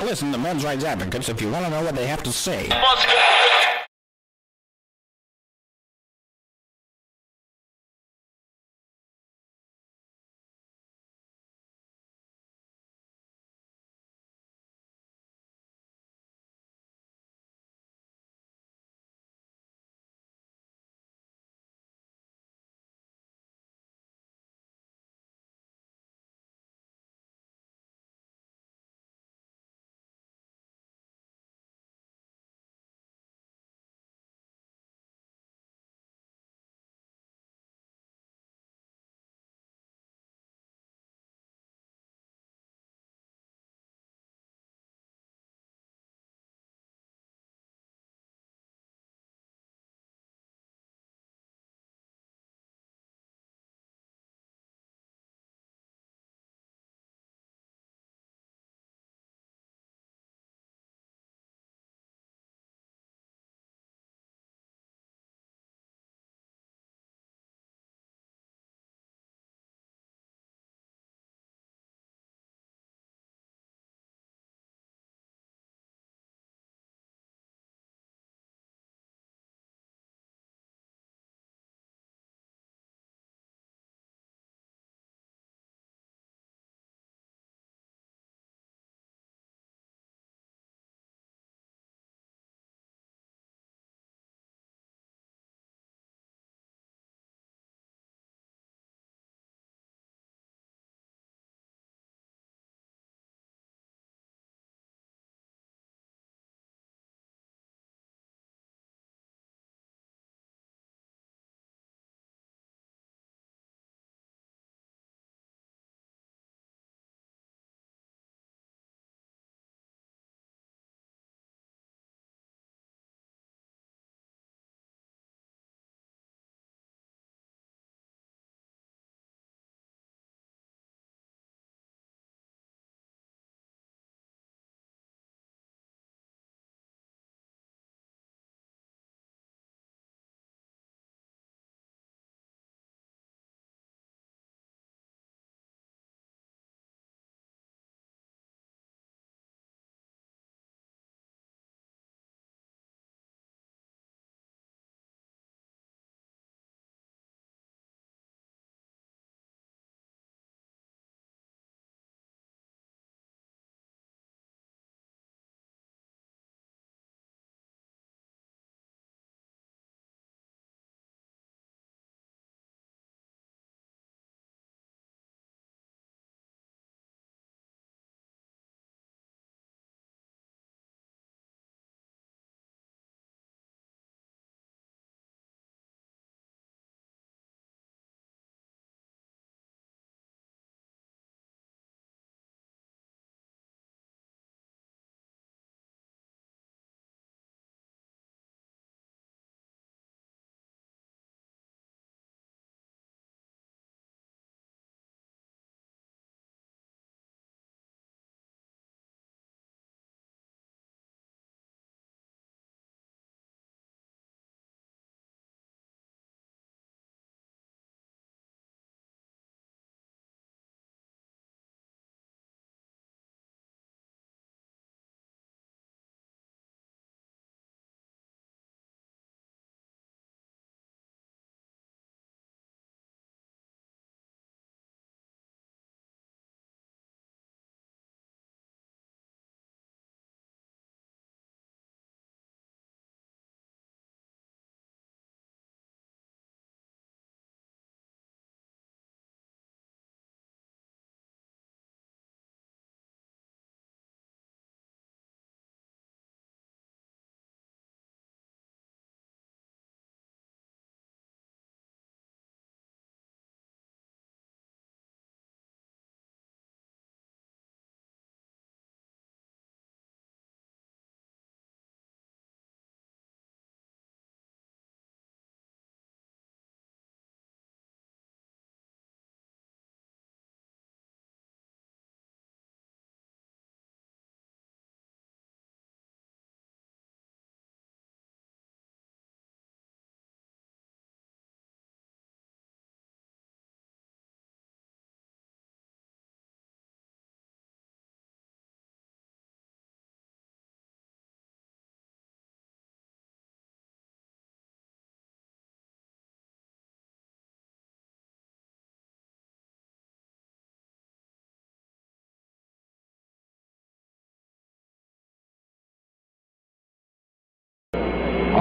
listen to men's rights advocates if you want to know what they have to say.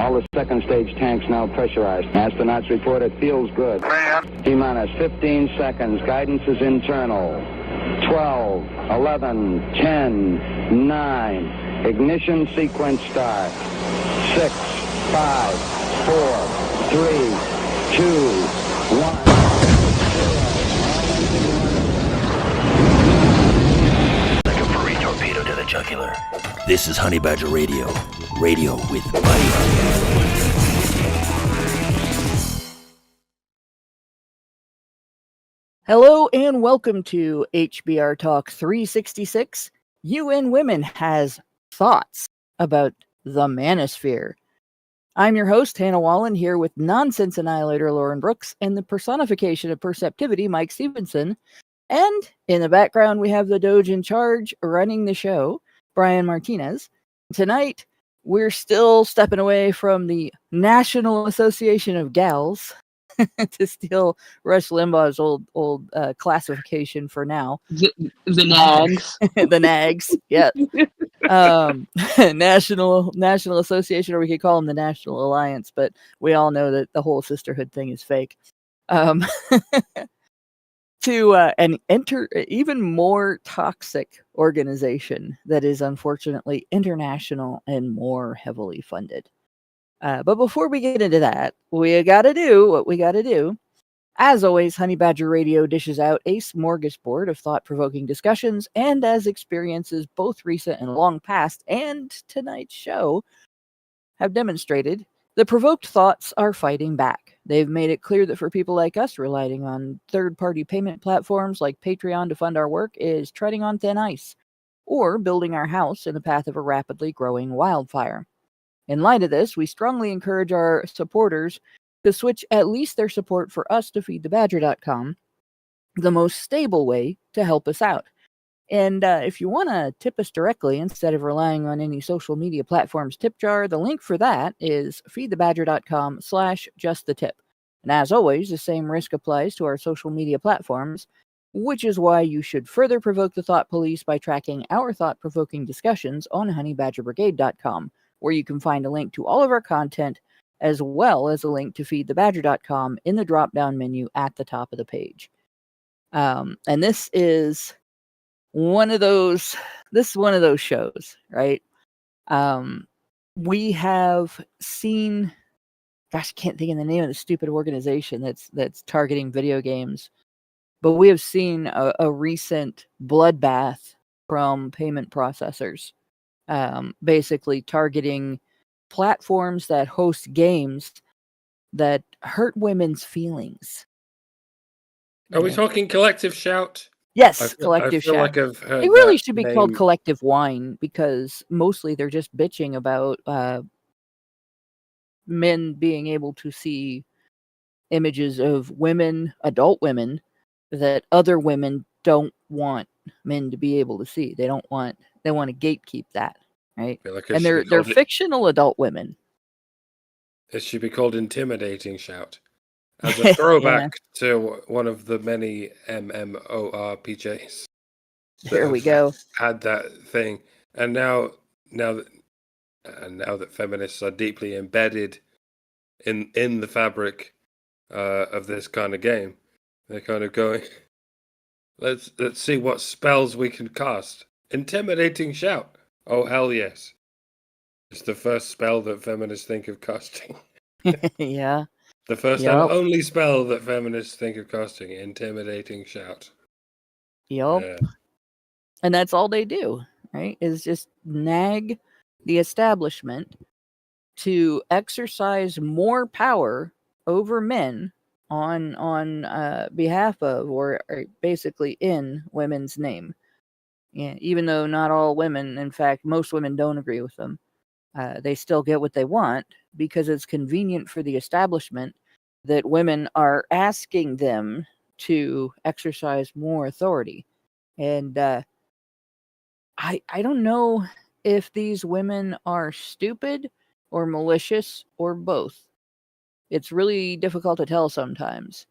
All the second stage tanks now pressurized. Astronauts report it feels good. T-minus 15 seconds. Guidance is internal. 12, 11, 10, 9. Ignition sequence start. 6, 5, 4, 3, 2, 1. Like a furry torpedo to the jugular. This is Honey Badger Radio. Radio with Buddy. Hello and welcome to HBR Talk 366. UN Women has thoughts about the Manosphere. I'm your host, Hannah Wallen, here with Nonsense Annihilator Lauren Brooks and the personification of perceptivity, Mike Stevenson. And in the background, we have the Doge in charge running the show, Brian Martinez. Tonight, we're still stepping away from the National Association of Gals to steal Rush Limbaugh's old classification for now. The nags. The nags, yeah. National Association, or we could call them the National Alliance, but we all know that the whole sisterhood thing is fake. To an even more toxic organization that is unfortunately international and more heavily funded. But before we get into that, we got to do what we got to do. As always, Honey Badger Radio dishes out a smorgasbord of thought-provoking discussions, and as experiences both recent and long past and tonight's show have demonstrated, the provoked thoughts are fighting back. They've made it clear that for people like us, relying on third-party payment platforms like Patreon to fund our work is treading on thin ice, or building our house in the path of a rapidly growing wildfire. In light of this, we strongly encourage our supporters to switch at least their support for us to feedthebadger.com, the most stable way to help us out. And if you want to tip us directly instead of relying on any social media platforms tip jar, the link for that is feedthebadger.com/justthetip. And as always, the same risk applies to our social media platforms, which is why you should further provoke the thought police by tracking our thought-provoking discussions on honeybadgerbrigade.com, where you can find a link to all of our content, as well as a link to feedthebadger.com in the drop-down menu at the top of the page. And this is one of those shows, right? We have seen, gosh, I can't think of the name of the stupid organization that's targeting video games, but we have seen a recent bloodbath from payment processors, basically targeting platforms that host games that hurt women's feelings. Are we talking Collective Shout? Yes, Collective Shout. Like I've heard it really should be name. called Collective Whine, because mostly they're just bitching about men being able to see images of women, adult women, that other women don't want men to be able to see. They want to gatekeep that, right? Like and they're fictional adult women. It should be called Intimidating Shout. As a throwback to one of the many MMORPGs. There we go. Had that thing. And now that feminists are deeply embedded in the fabric of this kind of game, they're kind of going, let's see what spells we can cast. Intimidating Shout. Oh, hell yes. It's the first spell that feminists think of casting. Yeah. The first and only spell that feminists think of casting, Intimidating Shout. Yep. And that's all they do, right? Is just nag the establishment to exercise more power over men on behalf of, or basically in women's name. Yeah, even though not all women, in fact, most women don't agree with them. They still get what they want because it's convenient for the establishment that women are asking them to exercise more authority. And I don't know if these women are stupid or malicious or both. It's really difficult to tell sometimes.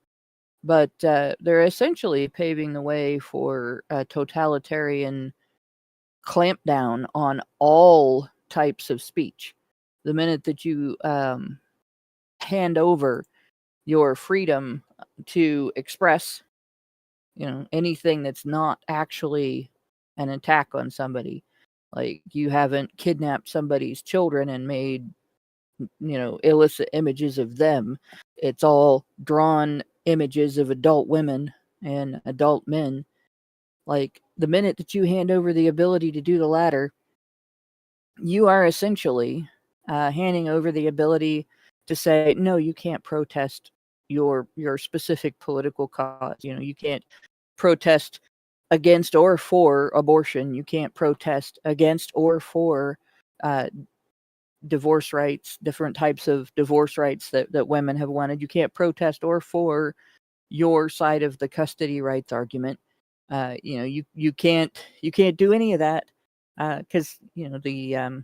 But they're essentially paving the way for a totalitarian clampdown on all types of speech. the minute that you hand over your freedom to express, anything that's not actually an attack on somebody, like you haven't kidnapped somebody's children and made, illicit images of them. It's all drawn images of adult women and adult men. Like the minute that you hand over the ability to do the latter, you are essentially handing over the ability to say, no, you can't protest your specific political cause. You can't protest against or for abortion. You can't protest against or for divorce rights, different types of divorce rights that women have wanted. You can't protest or for your side of the custody rights argument. You can't do any of that because the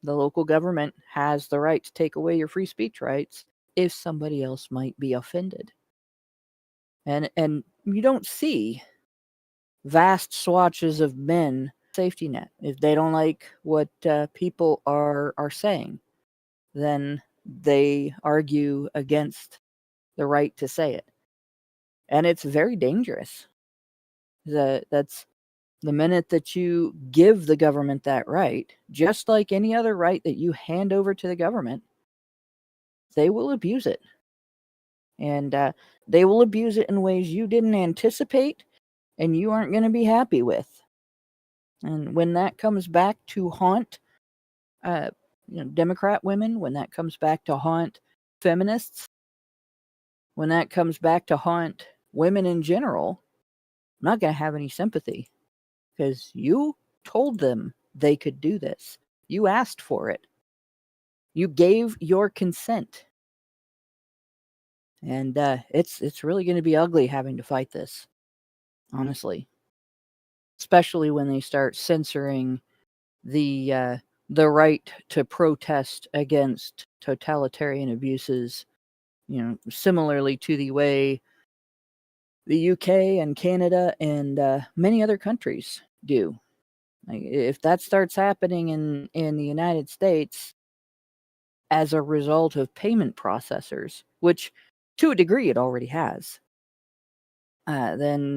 local government has the right to take away your free speech rights if somebody else might be offended. And you don't see vast swatches of men safety net. If they don't like what people are saying, then they argue against the right to say it. And it's very dangerous. That's the minute that you give the government that right, just like any other right that you hand over to the government, they will abuse it. And they will abuse it in ways you didn't anticipate and you aren't going to be happy with. And when that comes back to haunt Democrat women, when that comes back to haunt feminists, when that comes back to haunt women in general, I'm not going to have any sympathy because you told them they could do this. You asked for it. You gave your consent. And it's really going to be ugly having to fight this, honestly. Especially when they start censoring the right to protest against totalitarian abuses, similarly to the way the UK and Canada and many other countries do. Like, if that starts happening in the United States as a result of payment processors, which to a degree it already has, then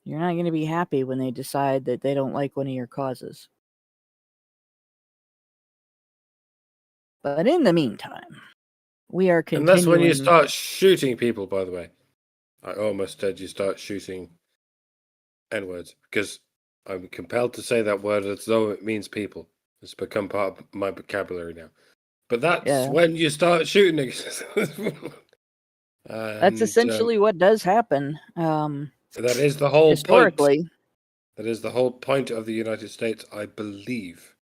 you're not going to be happy when they decide that they don't like one of your causes. But in the meantime, we are continuing. And that's when you start shooting people, by the way. I almost said you start shooting N-words because I'm compelled to say that word as though it means people. It's become part of my vocabulary now. But that's when you start shooting. That's essentially what does happen. That is the whole historically. point. That is the whole point of the United States, I believe.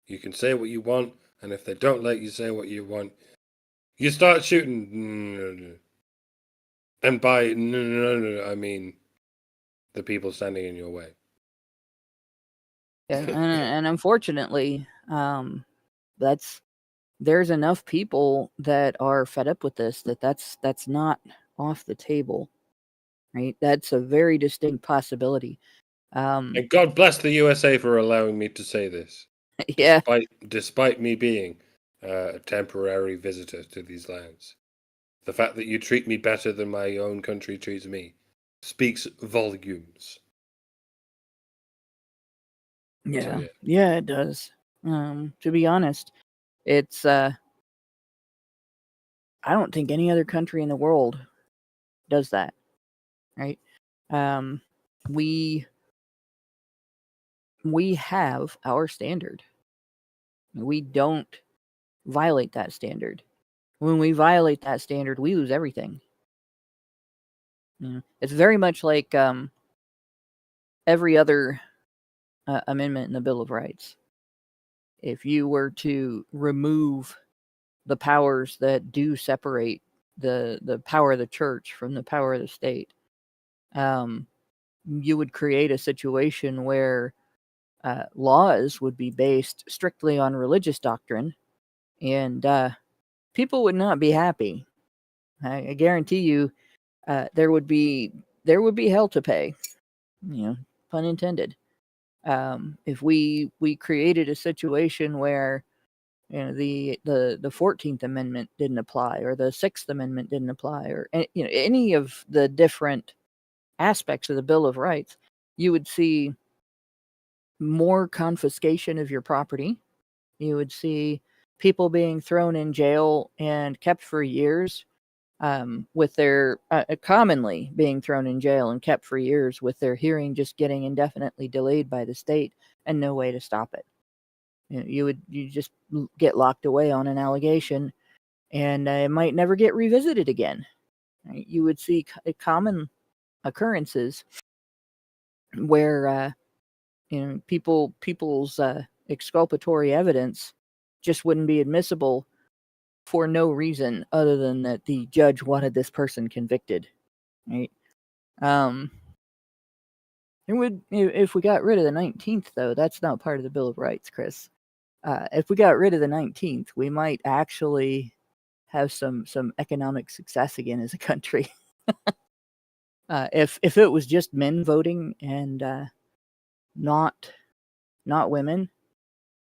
You can say what you want, and if they don't let you say what you want, you start shooting. And by I mean the people standing in your way. Yeah, and unfortunately, there's enough people that are fed up with this that's not off the table, right? That's a very distinct possibility. And God bless the USA for allowing me to say this. Yeah. Despite me being a temporary visitor to these lands. The fact that you treat me better than my own country treats me speaks volumes. Yeah. So, yeah, it does. To be honest, it's I don't think any other country in the world does that, right? We have our standard. We don't violate that standard. When we violate that standard, we lose everything. It's very much like every other amendment in the Bill of Rights. If you were to remove the powers that do separate the power of the church from the power of the state, you would create a situation where laws would be based strictly on religious doctrine, and people would not be happy. I guarantee you, there would be hell to pay. Pun intended. If we created a situation where the 14th Amendment didn't apply, or the 6th Amendment didn't apply, or any of the different aspects of the Bill of Rights, you would see more confiscation of your property. You would see people being thrown in jail and kept for years, with their commonly being thrown in jail and kept for years with their hearing just getting indefinitely delayed by the state and no way to stop it. You just get locked away on an allegation, and it might never get revisited again. Right? You would see common occurrences where people's exculpatory evidence just wouldn't be admissible for no reason other than that the judge wanted this person convicted, right? It would, if we got rid of the 19th, though, that's not part of the Bill of Rights, Chris. If we got rid of the 19th, we might actually have some economic success again as a country. If it was just men voting and not women,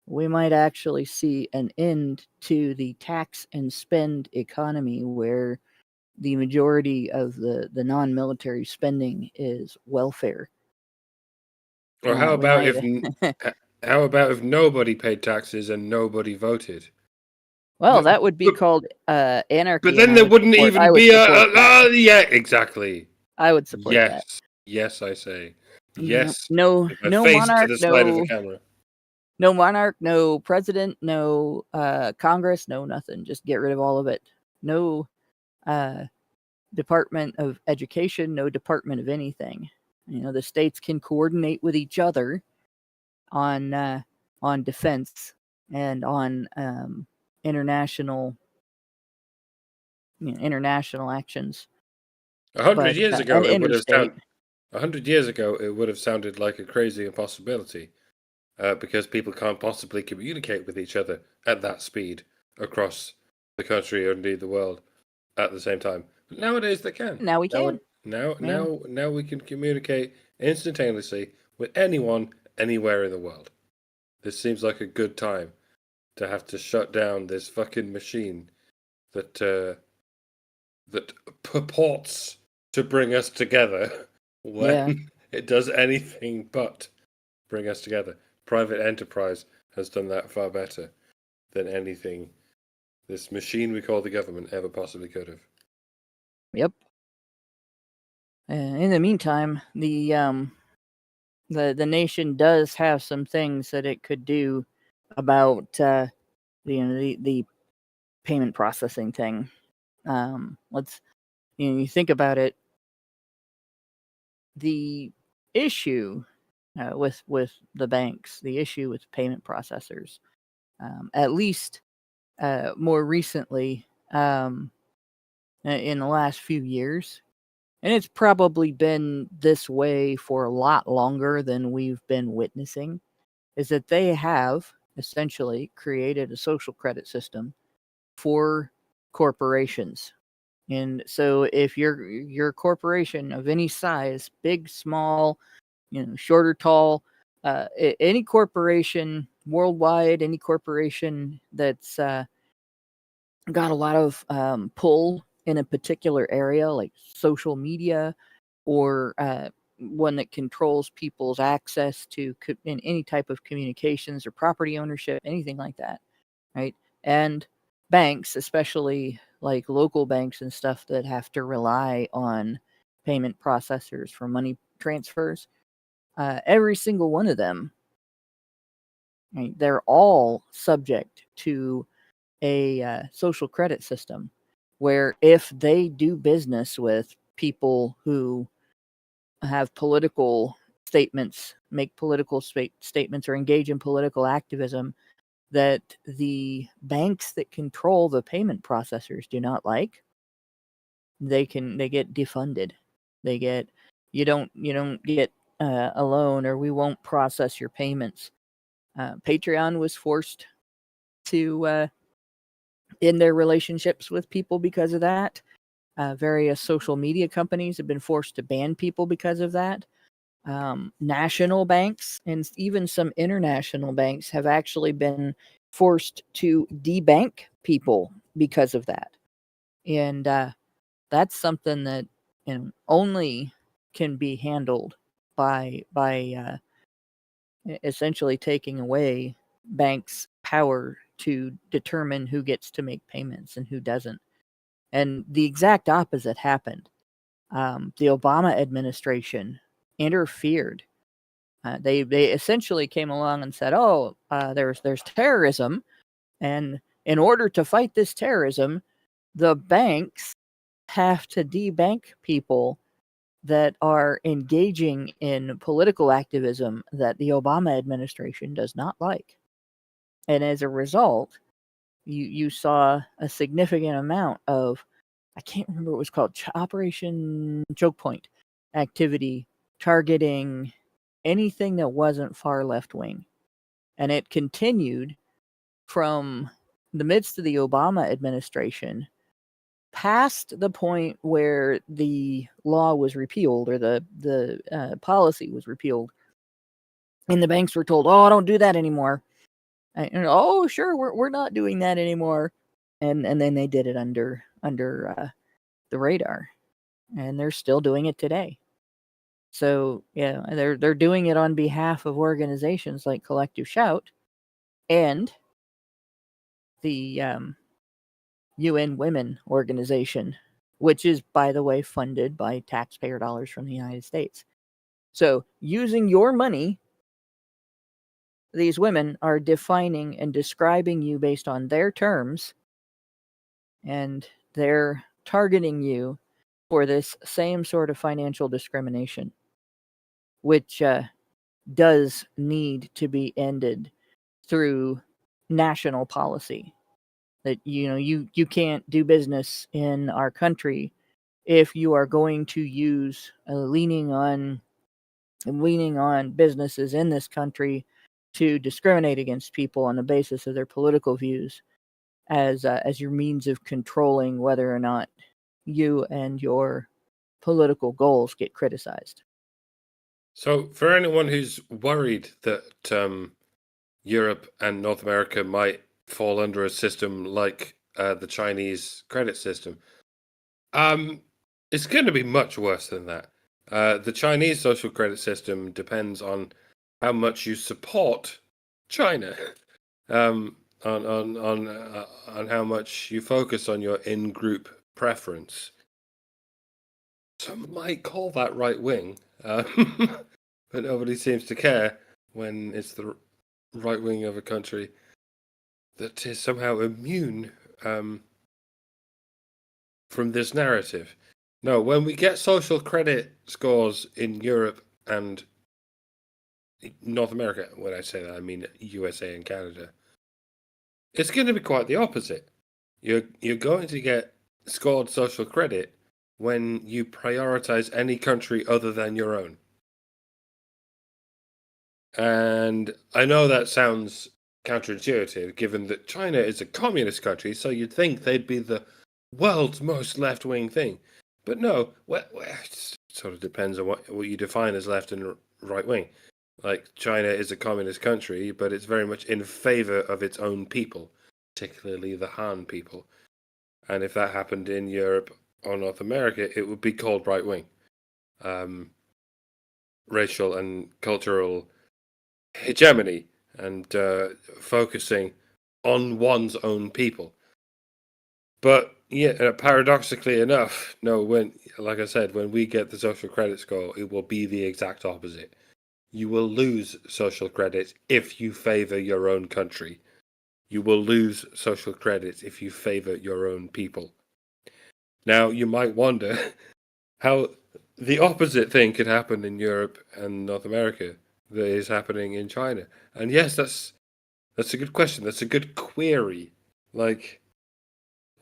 we might actually see an end to the tax and spend economy where the majority of the non-military spending is welfare. Or how about if nobody paid taxes and nobody voted? Well, that would be called anarchy. But then there wouldn't even be yeah, exactly. I would support that. Yes, I say. Yes. No monarch, to the side of the camera. No monarch, no president, no Congress, no nothing. Just get rid of all of it. No Department of Education, no Department of anything. The states can coordinate with each other on defense and on international actions. 100 years ago, it would have sounded like a crazy impossibility. Because people can't possibly communicate with each other at that speed across the country or indeed the world at the same time. But nowadays they can. Now we can. Now we can communicate instantaneously with anyone, anywhere in the world. This seems like a good time to have to shut down this fucking machine that purports to bring us together when it does anything but bring us together. Private enterprise has done that far better than anything this machine we call the government ever possibly could have. Yep. In the meantime, the nation does have some things that it could do about the payment processing thing. You think about it. The issue with the banks, the issue with payment processors, at least more recently, in the last few years, and it's probably been this way for a lot longer than we've been witnessing, is that they have essentially created a social credit system for corporations. And so if you're a corporation of any size, big, small, short or tall, any corporation worldwide, any corporation that's got a lot of pull in a particular area, like social media, or one that controls people's access to in any type of communications or property ownership, anything like that, right? And banks, especially like local banks and stuff that have to rely on payment processors for money transfers, every single one of them, right, they're all subject to a social credit system where if they do business with people who have political statements, make political statements, or engage in political activism that the banks that control the payment processors do not like, they get defunded. They get, you don't get a loan, or we won't process your payments. Patreon was forced to end their relationships with people because of that. Various social media companies have been forced to ban people because of that. National banks and even some international banks have actually been forced to debank people because of that. And that's something that only can be handled by essentially taking away banks' power to determine who gets to make payments and who doesn't. And the exact opposite happened. The Obama administration interfered. They essentially came along and said, "Oh, there's terrorism, and in order to fight this terrorism, the banks have to debank people that are engaging in political activism that the Obama administration does not like." And as a result, you saw a significant amount of, I can't remember what it was called, Operation Choke Point activity targeting anything that wasn't far left wing. And it continued from the midst of the Obama administration past the point where the law was repealed, or the policy was repealed, and the banks were told, "Oh, don't do that anymore." And, "Oh, sure, we're not doing that anymore," and then they did it under the radar, and they're still doing it today. So yeah, they're doing it on behalf of organizations like Collective Shout and the UN Women organization, which is, by the way, funded by taxpayer dollars from the United States. So using your money, these women are defining and describing you based on their terms, and they're targeting you for this same sort of financial discrimination, which does need to be ended through national policy. That you can't do business in our country if you are going to use leaning on businesses in this country to discriminate against people on the basis of their political views as your means of controlling whether or not you and your political goals get criticized. So, for anyone who's worried that Europe and North America might fall under a system like the Chinese credit system, it's going to be much worse than that. The Chinese social credit system depends on how much you support China, on how much you focus on your in-group preference. Some might call that right wing, but nobody seems to care when it's the right wing of a country that is somehow immune from this narrative. No, when we get social credit scores in Europe and North America, when I say that, I mean USA and Canada, it's going to be quite the opposite. You're going to get scored social credit when you prioritize any country other than your own. And I know that sounds counterintuitive, given that China is a communist country, so you'd think they'd be the world's most left-wing thing. But no, it sort of depends on what you define as left and right wing. Like, China is a communist country, but it's very much in favor of its own people, particularly the Han people. And if that happened in Europe or North America, it would be called right wing. Racial and cultural hegemony and focusing on one's own people. But yeah, paradoxically enough, no, like I said, when we get the social credit score, it will be the exact opposite. You will lose social credit if you favor your own country. You will lose social credit if you favor your own people. Now, you might wonder how the opposite thing could happen in Europe and North America that is happening in China. And yes, that's a good question. That's a good query. Like,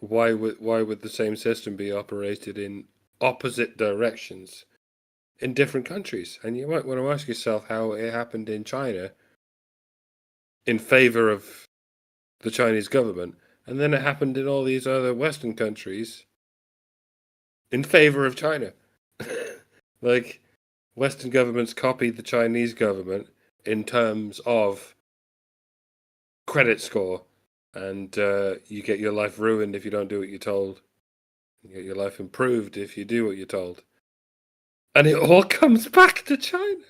why would the same system be operated in opposite directions in different countries? And you might want to ask yourself how it happened in China in favor of the Chinese government, and then it happened in all these other Western countries in favor of China. Like, Western governments copied the Chinese government in terms of credit score, and you get your life ruined if you don't do what you're told. You get your life improved if you do what you're told. And it all comes back to China.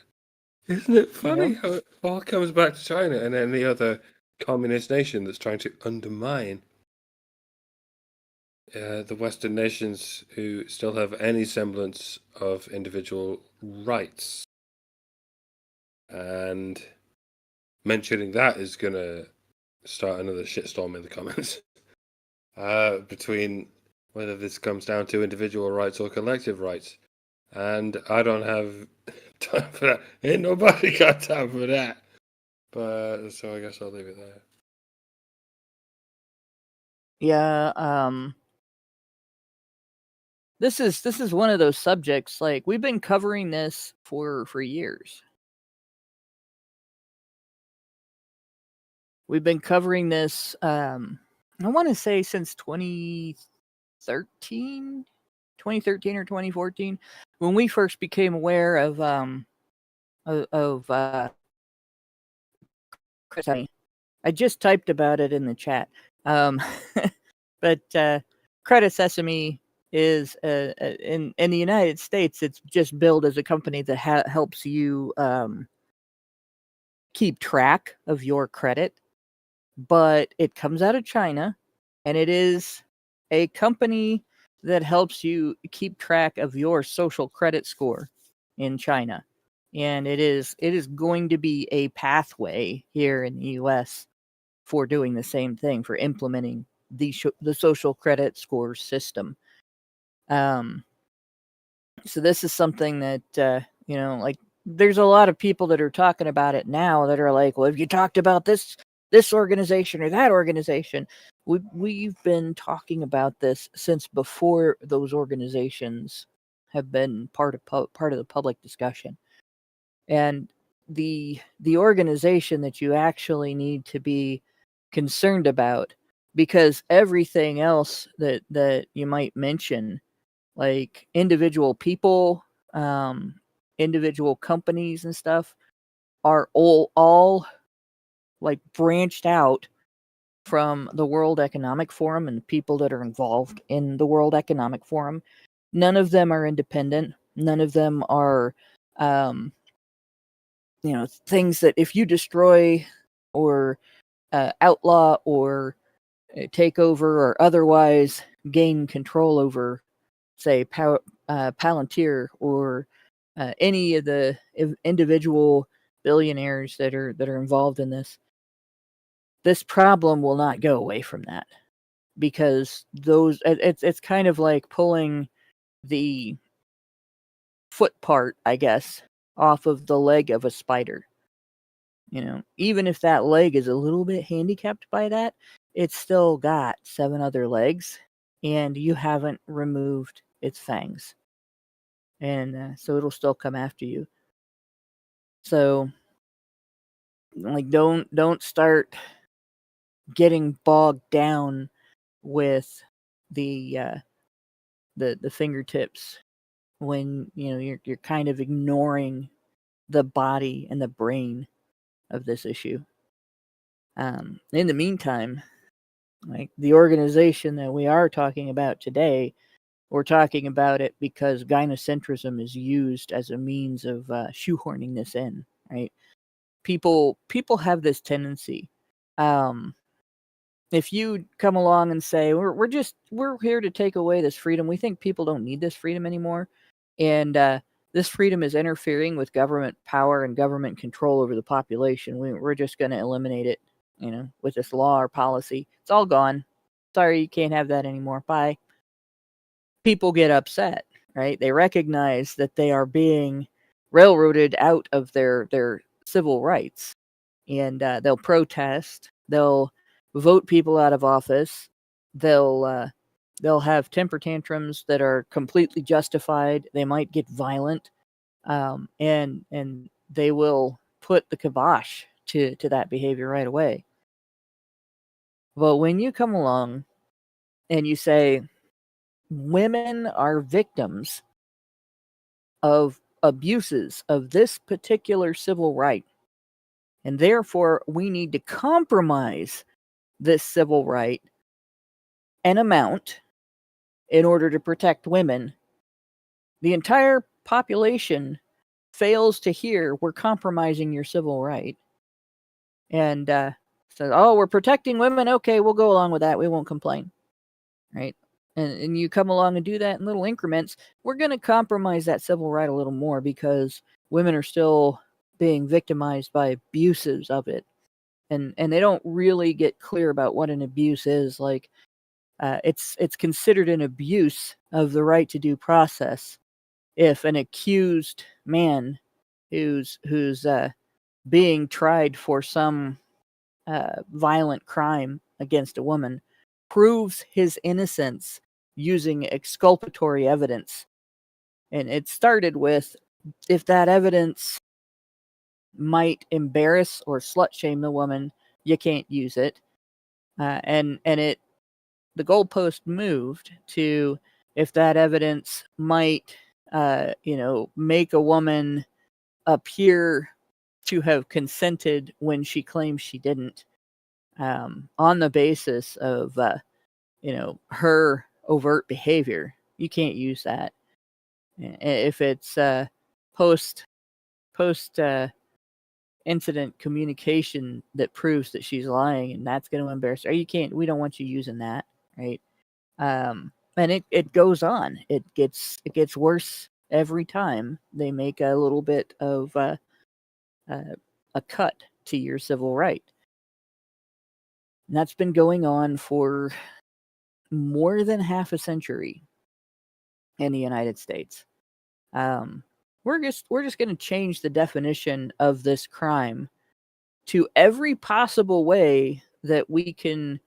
Isn't it funny how it all comes back to China and any other communist nation that's trying to undermine the Western nations who still have any semblance of individual rights? And mentioning that is going to start another shitstorm in the comments between whether this comes down to individual rights or collective rights. And I don't have time for that. Ain't nobody got time for that. But so I guess I'll leave it there. Yeah, this is one of those subjects, like, we've been covering this for years. We've been covering this, I want to say since 2013 or 2014, when we first became aware of Chris. I just typed about it in the chat. But Credit Sesame is in the United States. It's just billed as a company that helps you keep track of your credit, but it comes out of China, and it is a company that helps you keep track of your social credit score in China. And it is going to be a pathway here in the US for doing the same thing, for implementing the social credit score system. So this is something that, like, there's a lot of people that are talking about it now that are like, well, have you talked about this organization or that organization? We've been talking about this since before those organizations have been part of the public discussion. And the organization that you actually need to be concerned about, because everything else that you might mention, like individual people, individual companies and stuff, are all like branched out from the World Economic Forum and the people that are involved in the World Economic Forum. None of them are independent. None of them are things that if you destroy or outlaw or take over or otherwise gain control over, say, Palantir or any of the individual billionaires that are involved in this problem will not go away from that, because it's kind of like pulling the foot part, I guess, off of the leg of a spider. Even if that leg is a little bit handicapped by that, it's still got 7 other legs, and you haven't removed its fangs. And so it'll still come after you. So, like, don't start getting bogged down with the fingertips when you're kind of ignoring the body and the brain of this issue. In the meantime, like the organization that we are talking about today, we're talking about it because gynocentrism is used as a means of shoehorning this in, right? People have this tendency. If you come along and say we're here to take away this freedom, we think people don't need this freedom anymore, and this freedom is interfering with government power and government control over the population. We're just going to eliminate it, with this law or policy. It's all gone. Sorry, you can't have that anymore. Bye. People get upset, right? They recognize that they are being railroaded out of their civil rights, and they'll protest. They'll vote people out of office. They'll have temper tantrums that are completely justified. They might get violent, and they will put the kibosh to that behavior right away. But when you come along and you say women are victims of abuses of this particular civil right, And therefore, we need to compromise this civil right an amount in order to protect women. The entire population fails to hear we're compromising your civil right. And says, oh, we're protecting women. Okay, we'll go along with that. We won't complain. Right? And you come along and do that in little increments. We're going to compromise that civil right a little more because women are still being victimized by abuses of it. And they don't really get clear about what an abuse is. Like, it's considered an abuse of the right to due process if an accused man who's being tried for some violent crime against a woman proves his innocence using exculpatory evidence. And it started with, if that evidence might embarrass or slut shame the woman, you can't use it. And the goalpost moved to, if that evidence might make a woman appear to have consented when she claims she didn't, on the basis of her overt behavior, you can't use that. If it's post incident communication that proves that she's lying and that's going to embarrass her, we don't want you using that, right? And it goes on. It gets worse every time they make a little bit of a cut to your civil right. And that's been going on for more than half a century in the United States. We're just going to change the definition of this crime to every possible way that we can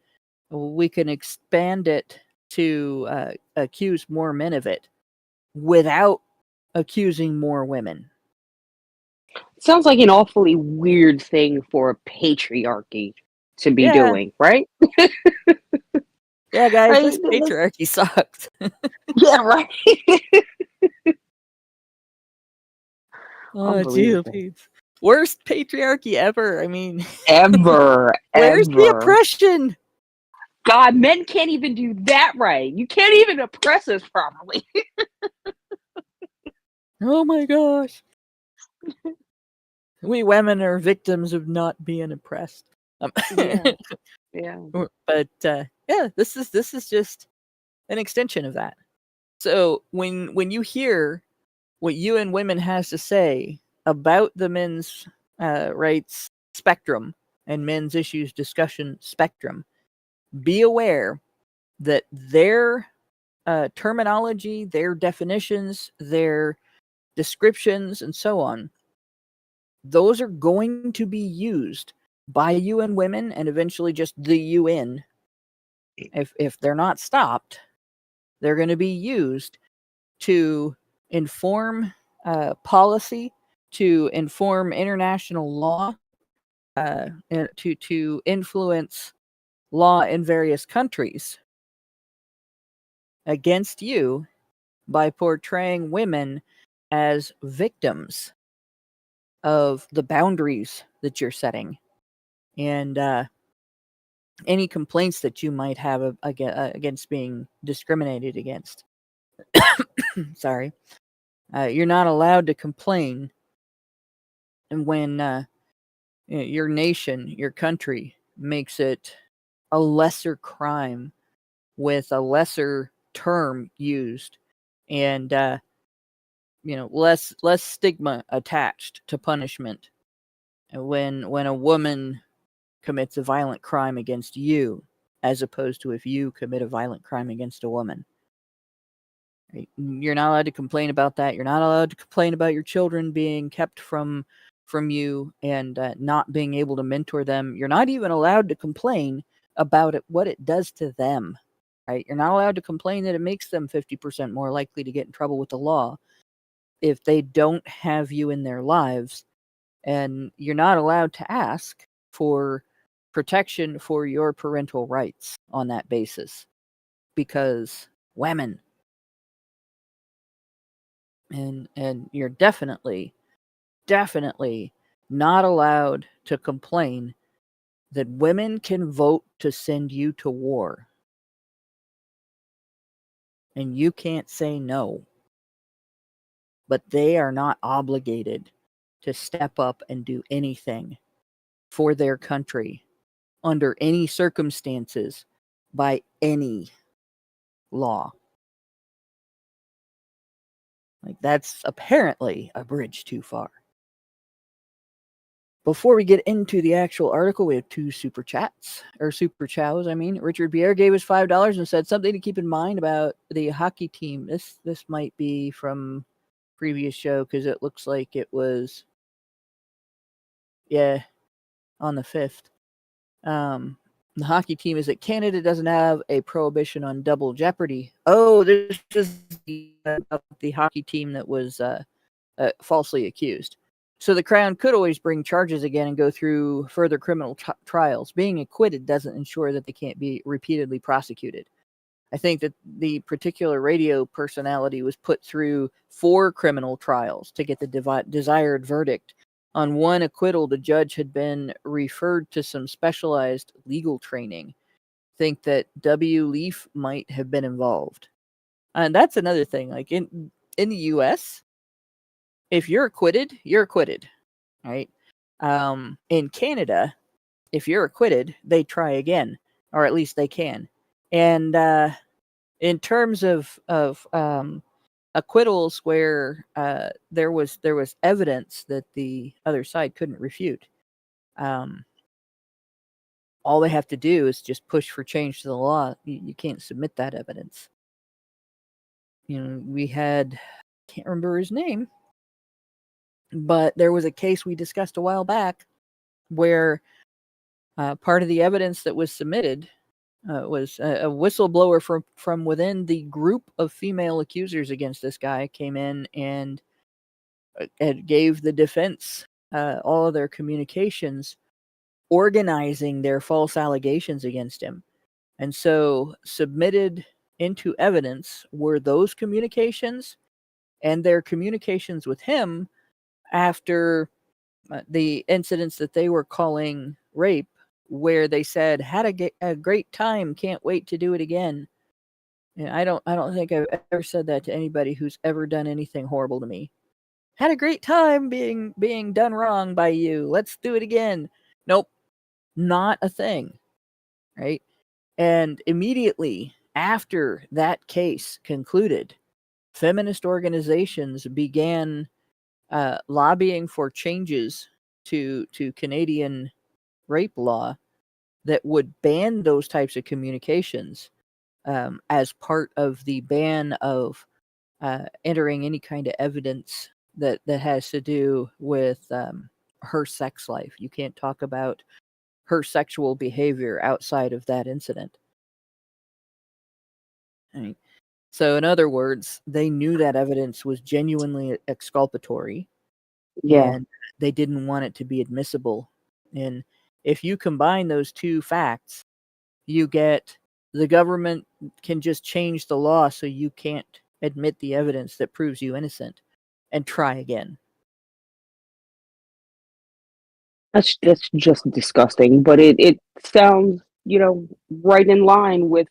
expand it to accuse more men of it without accusing more women. Sounds like an awfully weird thing for a patriarchy to be doing, right? Yeah, guys, right? this patriarchy sucks. Yeah, right. Oh, gee, worst patriarchy ever. I mean, ever. Where's the oppression? God, men can't even do that right. You can't even oppress us properly. Oh my gosh. We women are victims of not being oppressed. Yeah. But yeah, this is just an extension of that. So when you hear what UN Women has to say about the men's rights spectrum and men's issues discussion spectrum, be aware that their terminology, their definitions, their descriptions, and so on, those are going to be used by UN Women and eventually just the UN. If they're not stopped, they're going to be used to inform policy, to inform international law, to influence law in various countries against you by portraying women as victims of the boundaries that you're setting. And any complaints that you might have against being discriminated against. Sorry. You're not allowed to complain when your nation, your country, makes it a lesser crime with a lesser term used and less stigma attached to punishment. When a woman commits a violent crime against you, as opposed to if you commit a violent crime against a woman. Right? You're not allowed to complain about that. You're not allowed to complain about your children being kept from you and not being able to mentor them. You're not even allowed to complain about what it does to them. Right? You're not allowed to complain that it makes them 50% more likely to get in trouble with the law if they don't have you in their lives. And you're not allowed to ask for protection for your parental rights on that basis because women. And you're definitely not allowed to complain that women can vote to send you to war. And you can't say no. But they are not obligated to step up and do anything for their country under any circumstances by any law. Like, that's apparently a bridge too far. Before we get into the actual article, we have two super chats, or super chows, I mean. Richard Bier gave us $5 and said something to keep in mind about the hockey team. This might be from previous show, because it looks like it was, on the 5th. The hockey team is that Canada doesn't have a prohibition on double jeopardy. Oh, this is the hockey team that was falsely accused. So the Crown could always bring charges again and go through further criminal trials. Being acquitted doesn't ensure that they can't be repeatedly prosecuted. I think that the particular radio personality was put through 4 criminal trials to get the desired verdict. On one acquittal, the judge had been referred to some specialized legal training. Think that W. Leaf might have been involved. And that's another thing. Like in the U.S., if you're acquitted, you're acquitted, right? In Canada, if you're acquitted, they try again, or at least they can. And in terms of acquittals where there was evidence that the other side couldn't refute, all they have to do is just push for change to the law. You can't submit that evidence. We had, can't remember his name, but there was a case we discussed a while back where part of the evidence that was submitted was a whistleblower from within the group of female accusers against this guy came in and gave the defense all of their communications, organizing their false allegations against him. And so submitted into evidence were those communications and their communications with him after the incidents that they were calling rape, where they said, had a great time, can't wait to do it again. And I don't think I've ever said that to anybody who's ever done anything horrible to me. Had a great time being done wrong by you. Let's do it again. Nope. Not a thing. Right? And immediately after that case concluded, feminist organizations began lobbying for changes to Canadian rape law that would ban those types of communications as part of the ban of entering any kind of evidence that has to do with her sex life. You can't talk about her sexual behavior outside of that incident. Right. So in other words, they knew that evidence was genuinely exculpatory. Yeah. And they didn't want it to be admissible. And if you combine those two facts, you get the government can just change the law so you can't admit the evidence that proves you innocent and try again. That's just disgusting, but it sounds, right in line with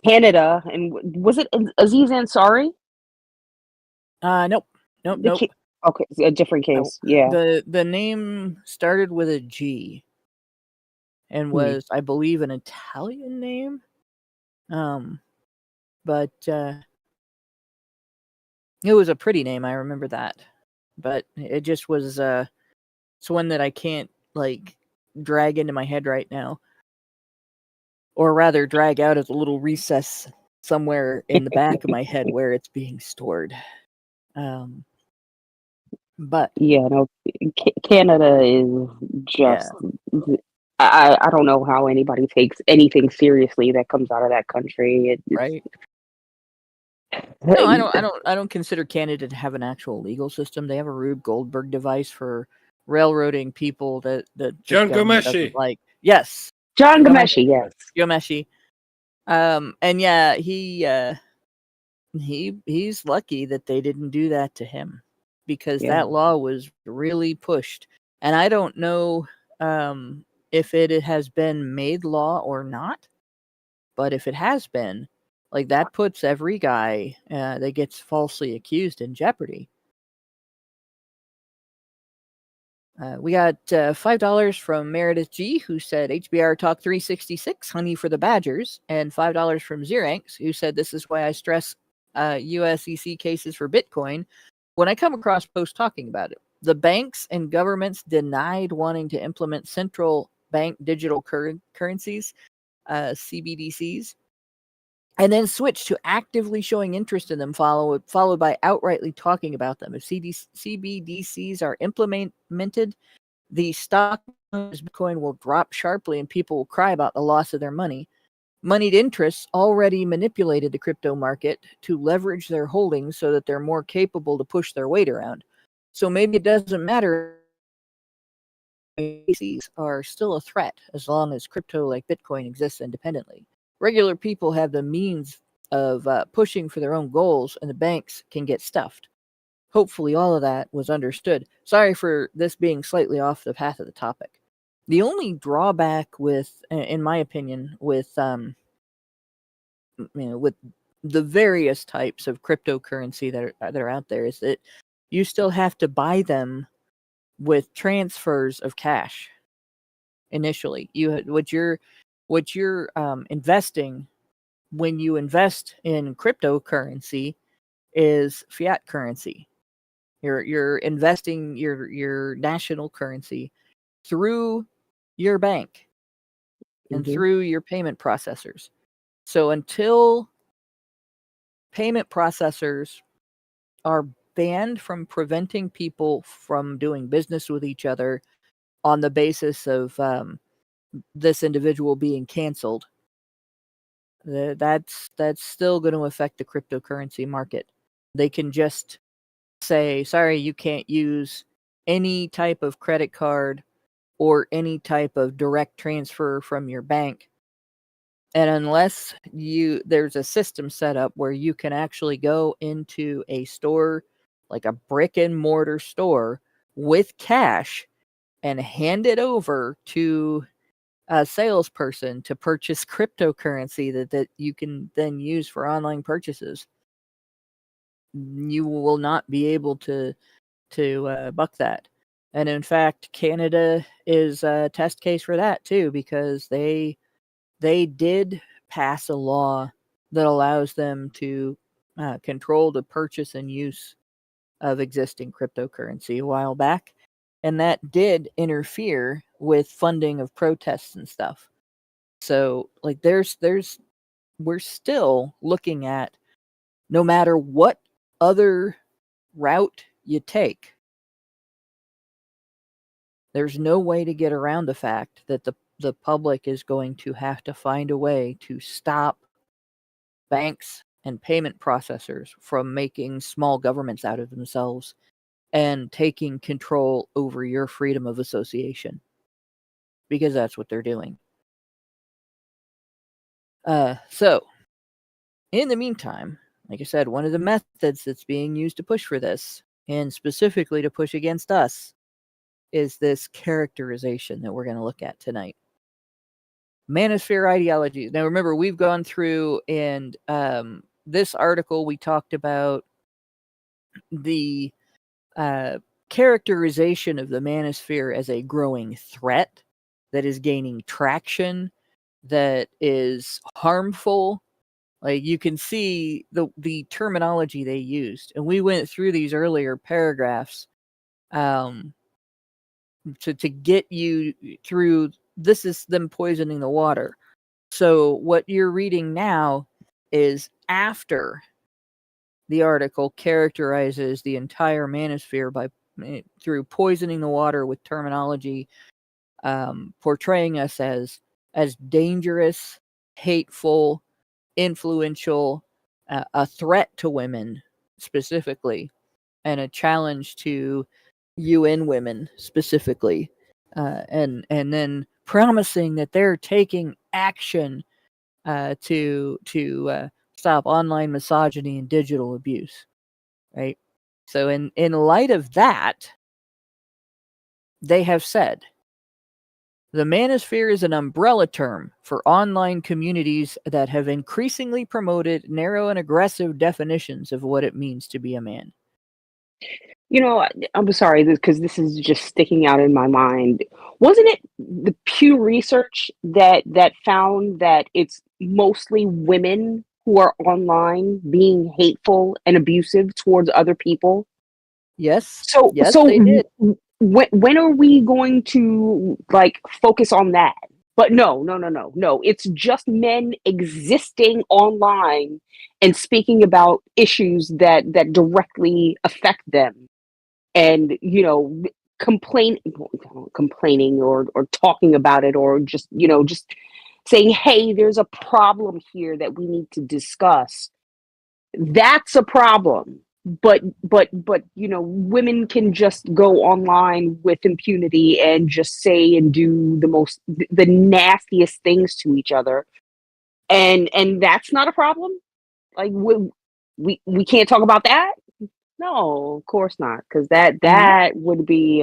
Canada. And was it Aziz Ansari? Nope. Okay, it's a different case. Nope. Yeah. The name started with a G and was, I believe, an Italian name. But it was a pretty name, I remember that. But it just was it's one that I can't drag into my head right now. Or rather drag out as a little recess somewhere in the back of my head where it's being stored. But yeah, no, Canada is just. Yeah. I don't know how anybody takes anything seriously that comes out of that country. Right. No, I don't consider Canada to have an actual legal system. They have a Rube Goldberg device for railroading people that John Gomeshi. Like. Yes. John Gomeshi, yes. Gomeshi. And yeah, he's lucky that they didn't do that to him. because Yeah. that law was really pushed. And I don't know if it has been made law or not, but if it has been, like, that puts every guy that gets falsely accused in jeopardy. We got $5 from Meredith G, who said HBR Talk 366, honey for the Badgers, and $5 from Xeranx, who said this is why I stress USEC cases for Bitcoin when I come across posts talking about it. The banks and governments denied wanting to implement central bank digital currencies, CBDCs, and then switched to actively showing interest in them, followed by outrightly talking about them. If CBDCs are implemented, the stock of Bitcoin will drop sharply and people will cry about the loss of their money. Moneyed interests already manipulated the crypto market to leverage their holdings so that they're more capable to push their weight around. So maybe it doesn't matter. These are still a threat as long as crypto like Bitcoin exists independently. Regular people have the means of pushing for their own goals, and the banks can get stuffed. Hopefully all of that was understood. Sorry for this being slightly off the path of the topic. The only drawback with, in my opinion, with with the various types of cryptocurrency that are out there is that you still have to buy them with transfers of cash initially. What you're investing when you invest in cryptocurrency is fiat currency. You're investing your national currency through your bank and through your payment processors. So until payment processors are banned from preventing people from doing business with each other on the basis of this individual being canceled, that's still going to affect the cryptocurrency market. They can just say, sorry, you can't use any type of credit card or any type of direct transfer from your bank. And unless there's a system set up where you can actually go into a store, like a brick and mortar store, with cash and hand it over to a salesperson to purchase cryptocurrency that you can then use for online purchases, you will not be able to buck that. And in fact, Canada is a test case for that too, because they did pass a law that allows them to control the purchase and use of existing cryptocurrency a while back, and that did interfere with funding of protests and stuff. So, like, we're still looking at, no matter what other route you take, there's no way to get around the fact that the public is going to have to find a way to stop banks and payment processors from making small governments out of themselves and taking control over your freedom of association, because that's what they're doing. So, in the meantime, like I said, one of the methods that's being used to push for this, and specifically to push against us, is this characterization that we're going to look at tonight. Manosphere ideologies. Now, remember, we've gone through, and this article, we talked about the characterization of the manosphere as a growing threat that is gaining traction, that is harmful. Like, you can see the terminology they used, and we went through these earlier paragraphs to get you through. This is them poisoning the water. So what you're reading now is after the article characterizes the entire manosphere through poisoning the water with terminology, portraying us as dangerous, hateful, influential, a threat to women specifically, and a challenge to UN women specifically, and then promising that they're taking action to stop online misogyny and digital abuse, right? So in light of that, they have said, the Manosphere is an umbrella term for online communities that have increasingly promoted narrow and aggressive definitions of what it means to be a man. I'm sorry because this is just sticking out in my mind. Wasn't it the Pew Research that found that it's mostly women who are online being hateful and abusive towards other people? Yes. So Yes, so they did. when are we going to focus on that? But no. It's just men existing online and speaking about issues that directly affect them, and complaining or talking about it, or just saying, hey, there's a problem here that we need to discuss. That's a problem. But women can just go online with impunity and just say and do the nastiest things to each other, and that's not a problem. Like we can't talk about that. No, of course not, because that would be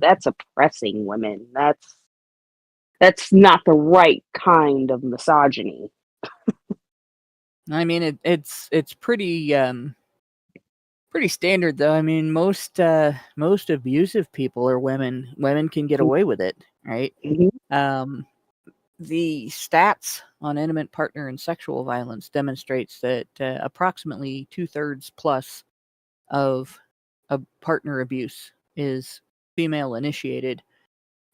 that's oppressing women. That's not the right kind of misogyny. I mean, it's pretty pretty standard though. I mean, most abusive people are women. Women can get away with it, right? Mm-hmm. The stats on intimate partner and sexual violence demonstrates that approximately 2/3 plus of a partner abuse is female initiated.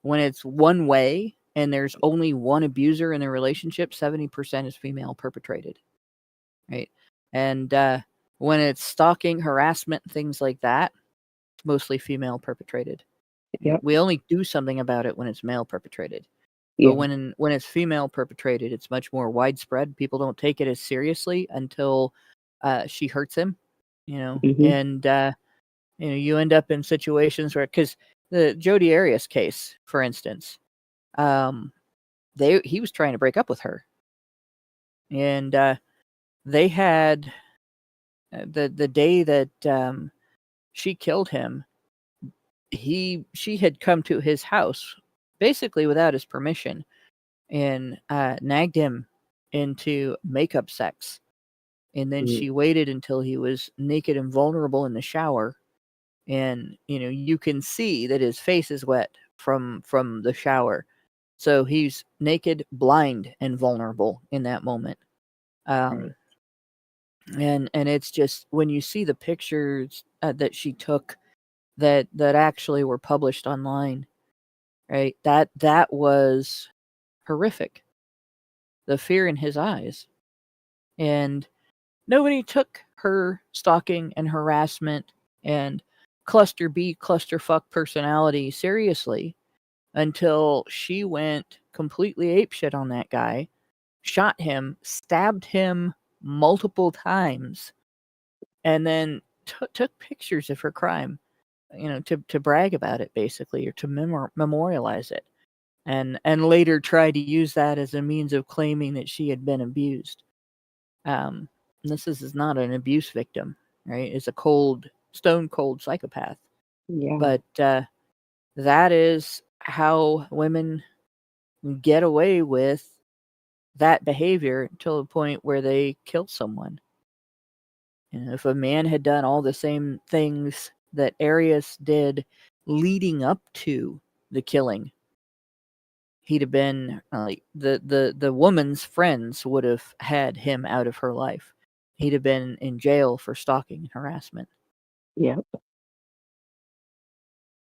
When it's one way and there's only one abuser in the relationship, 70% is female perpetrated, right? And when it's stalking, harassment, things like that, it's mostly female perpetrated. Yep. We only do something about it when it's male perpetrated. Yeah. But when it's female perpetrated, it's much more widespread. People don't take it as seriously until she hurts him, Mm-hmm. and you end up in situations where, because the Jodi Arias case, for instance, he was trying to break up with her, and they had the day that she killed him. She had come to his house basically without his permission and nagged him into makeup sex. And then she waited until he was naked and vulnerable in the shower. And, you can see that his face is wet from the shower. So he's naked, blind, and vulnerable in that moment. Right. And it's just, when you see the pictures that she took that actually were published online, right? That was horrific. The fear in his eyes. And nobody took her stalking and harassment and cluster B, clusterfuck personality seriously until she went completely apeshit on that guy, shot him, stabbed him multiple times, and then took pictures of her crime, to brag about it, basically, or to memorialize it. And later tried to use that as a means of claiming that she had been abused. This is not an abuse victim, right? It's a stone cold psychopath. Yeah. But that is how women get away with that behavior until the point where they kill someone. If a man had done all the same things that Arias did leading up to the killing, he'd have been like the woman's friends would have had him out of her life. He'd have been in jail for stalking and harassment. Yeah.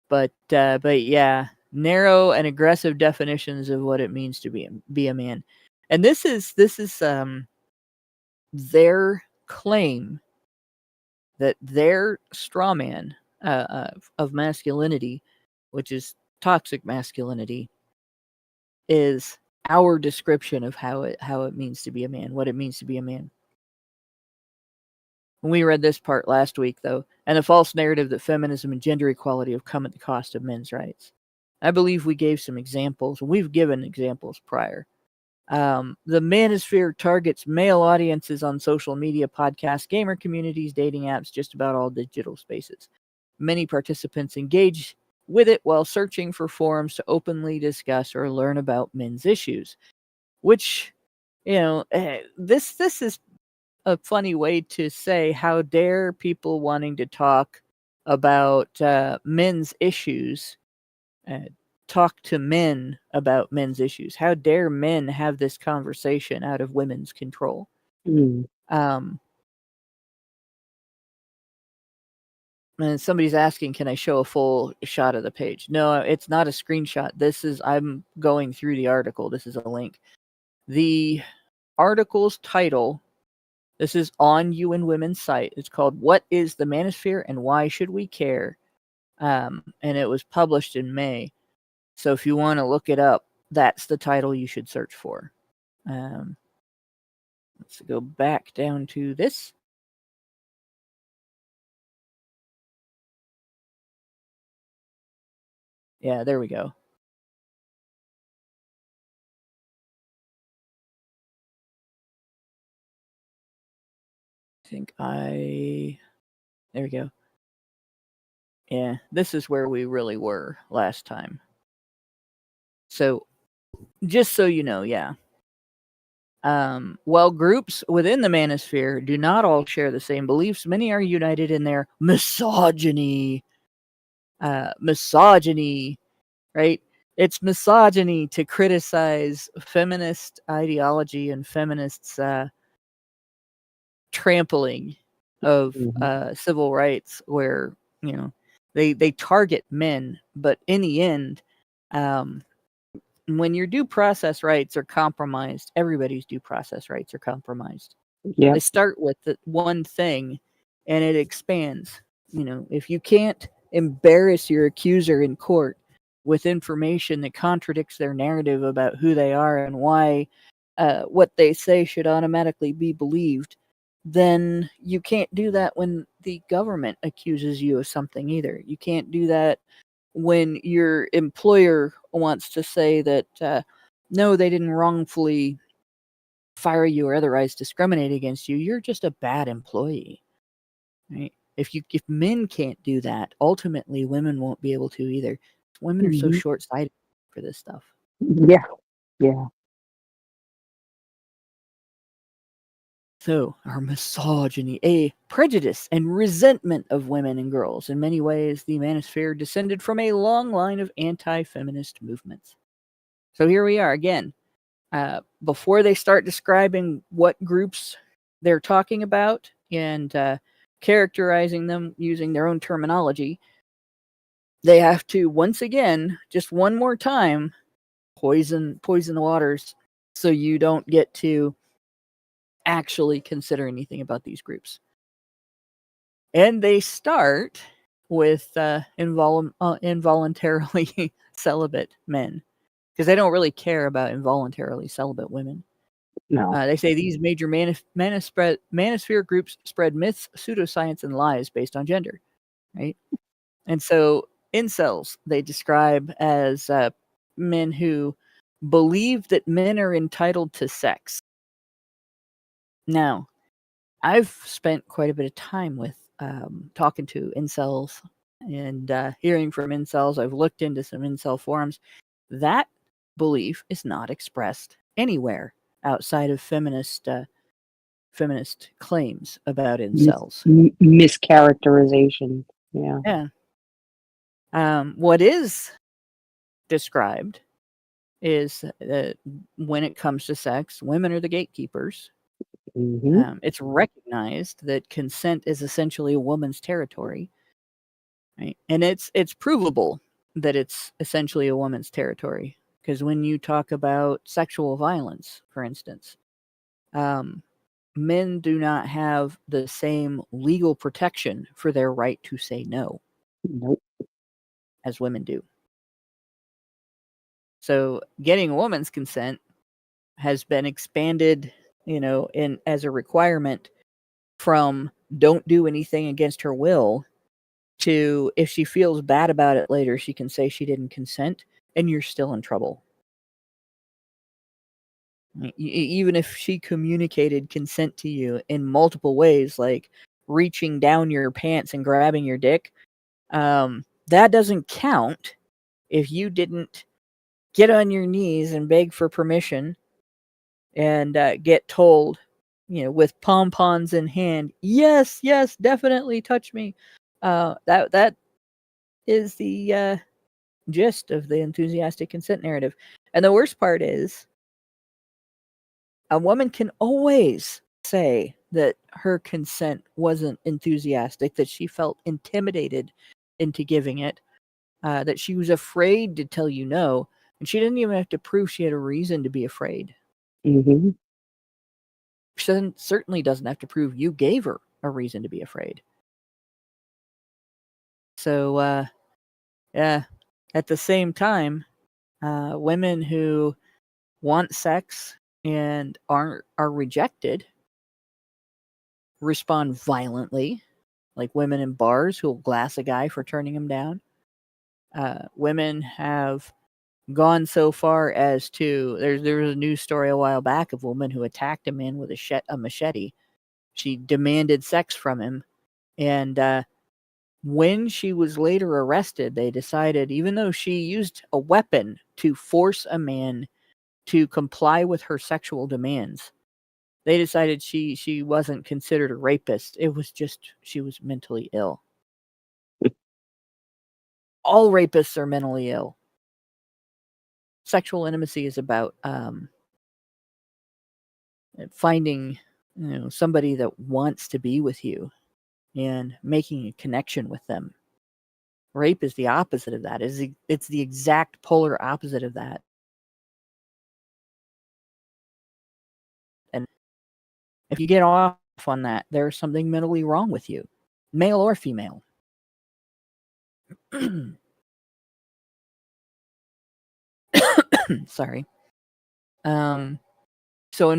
But yeah, narrow and aggressive definitions of what it means to be a man, and this is their claim that their straw man of masculinity, which is toxic masculinity, is our description of how it means to be a man, what it means to be a man. We read this part last week, though, and the false narrative that feminism and gender equality have come at the cost of men's rights. I believe we gave some examples, and we've given examples prior, The Manosphere targets male audiences on social media, podcasts, gamer communities, dating apps, just about all digital spaces. Many participants engage with it while searching for forums to openly discuss or learn about men's issues, which, this is a funny way to say, how dare people wanting to talk about men's issues talk to men about men's issues. How dare men have this conversation out of women's control? Mm. And somebody's asking, can I show a full shot of the page? No, it's not a screenshot. I'm going through the article. This is a link. The article's title, this is on UN Women's site. It's called "What is the Manosphere and Why Should We Care?" And it was published in May. So if you want to look it up, that's the title you should search for. Let's go back down to this. Yeah, there we go. There we go. Yeah, this is where we really were last time. So, just so you know, yeah. While groups within the Manosphere do not all share the same beliefs, many are united in their misogyny. Misogyny, right? It's misogyny to criticize feminist ideology and feminists' trampling of civil rights, where they target men, but in the end, when your due process rights are compromised, everybody's due process rights are compromised. Yeah. They start with the one thing, and it expands. If you can't embarrass your accuser in court with information that contradicts their narrative about who they are and why what they say should automatically be believed, then you can't do that when the government accuses you of something either. You can't do that when your employer wants to say that, no, they didn't wrongfully fire you or otherwise discriminate against you. You're just a bad employee, right? If men can't do that, ultimately women won't be able to either. Women are so short-sighted for this stuff. Yeah. Yeah. So, our misogyny, a prejudice and resentment of women and girls. In many ways, the Manosphere descended from a long line of anti-feminist movements. So here we are again. Before they start describing what groups they're talking about and characterizing them using their own terminology, they have to, once again, just one more time, poison the waters so you don't get to actually consider anything about these groups. And they start with involuntarily celibate men, because they don't really care about involuntarily celibate women. No. They say these major manosphere groups spread myths, pseudoscience, and lies based on gender, right? And so incels they describe as men who believe that men are entitled to sex. Now, I've spent quite a bit of time with talking to incels and hearing from incels. I've looked into some incel forums. That belief is not expressed anywhere outside of feminist claims about incels. Mischaracterization. Yeah. Yeah. What is described is when it comes to sex, women are the gatekeepers. It's recognized that consent is essentially a woman's territory, right? And it's provable that it's essentially a woman's territory, because when you talk about sexual violence, for instance, men do not have the same legal protection for their right to say no as women do. So getting a woman's consent has been expanded, in as a requirement, from don't do anything against her will to, if she feels bad about it later, she can say she didn't consent and you're still in trouble. Even if she communicated consent to you in multiple ways, like reaching down your pants and grabbing your dick, that doesn't count if you didn't get on your knees and beg for permission and get told, with pom-poms in hand, yes, yes, definitely touch me. That is the gist of the enthusiastic consent narrative. And the worst part is, a woman can always say that her consent wasn't enthusiastic, that she felt intimidated into giving it, that she was afraid to tell you no, and she didn't even have to prove she had a reason to be afraid. Mm-hmm. She certainly doesn't have to prove you gave her a reason to be afraid. So, yeah, at the same time, women who want sex and are rejected respond violently, like women in bars who'll glass a guy for turning him down. Women have gone so far as to there was a news story a while back of a woman who attacked a man with a machete. She demanded sex from him, and when she was later arrested, they decided, even though she used a weapon to force a man to comply with her sexual demands, they decided she wasn't considered a rapist. It was just she was mentally ill. All rapists are mentally ill. Sexual intimacy is about finding somebody that wants to be with you and making a connection with them. Rape is the opposite of that. It's the exact polar opposite of that. And if you get off on that, there's something mentally wrong with you, male or female. Sorry. So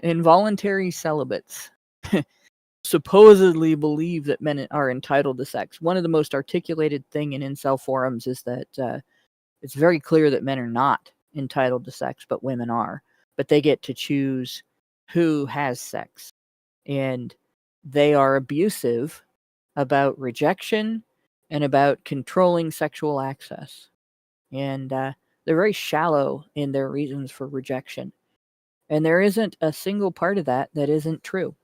involuntary celibates supposedly believe that men are entitled to sex. One of the most articulated thing in incel forums is that it's very clear that men are not entitled to sex, but women are. But they get to choose who has sex. And they are abusive about rejection and about controlling sexual access. And they're very shallow in their reasons for rejection. And there isn't a single part of that that isn't true.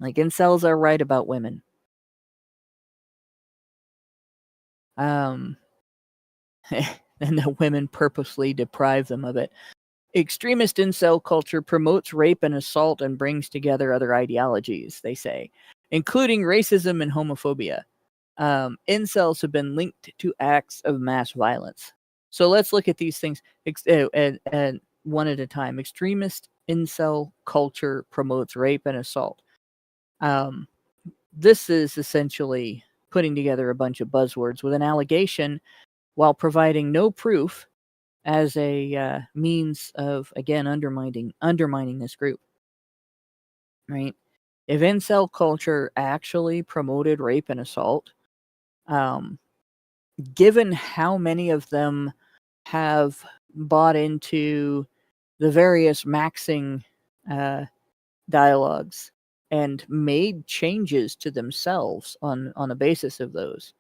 Like, incels are right about women. And that women purposely deprive them of it. Extremist incel culture promotes rape and assault and brings together other ideologies, they say, including racism and homophobia. Incels have been linked to acts of mass violence. So let's look at these things and one at a time. Extremist incel culture promotes rape and assault. This is essentially putting together a bunch of buzzwords with an allegation while providing no proof as a means of, again, undermining this group. Right? If incel culture actually promoted rape and assault, given how many of them have bought into the various maxing dialogues and made changes to themselves on the basis of those,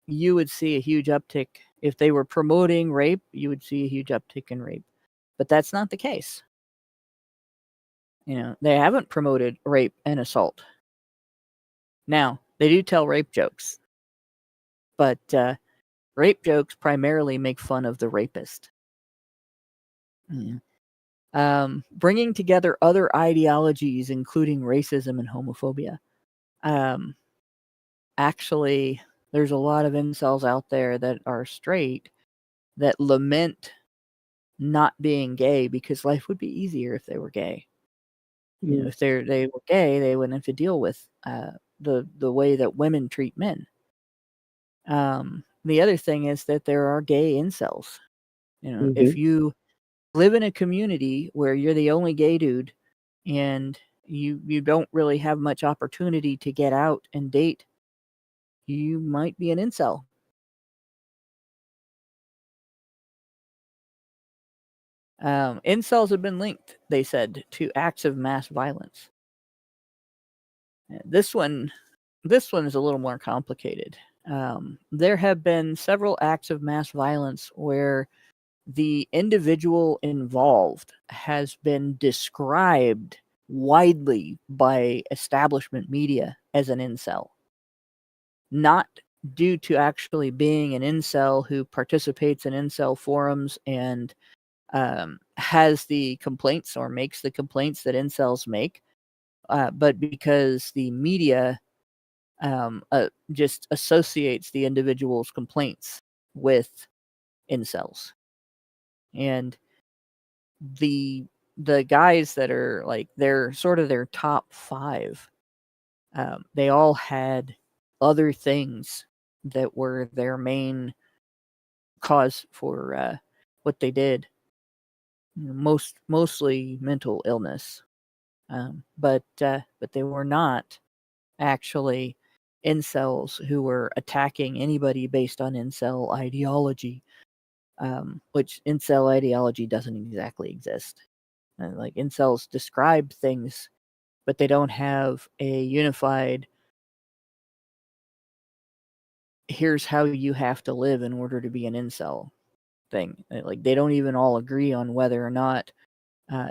you would see a huge uptick. If they were promoting rape, you would see a huge uptick in rape. But that's not the case. They haven't promoted rape and assault. Now, they do tell rape jokes. But rape jokes primarily make fun of the rapist. Bringing together other ideologies, including racism and homophobia. Actually, there's a lot of incels out there that are straight that lament not being gay because life would be easier if they were gay. If they were gay, they wouldn't have to deal with the way that women treat men. The other thing is that there are gay incels. If you live in a community where you're the only gay dude and you don't really have much opportunity to get out and date, you might be an incel. Incels have been linked, they said, to acts of mass violence. This one is a little more complicated. There have been several acts of mass violence where the individual involved has been described widely by establishment media as an incel. Not due to actually being an incel who participates in incel forums and has the complaints or makes the complaints that incels make, but because the media just associates the individual's complaints with incels. And the guys that are like, they're sort of their top 5, they all had other things that were their main cause for what they did. Mostly mental illness, but they were not actually incels who were attacking anybody based on incel ideology, which incel ideology doesn't exactly exist. Like, incels describe things, but they don't have a unified, here's how you have to live in order to be an incel thing. Like, they don't even all agree on whether or not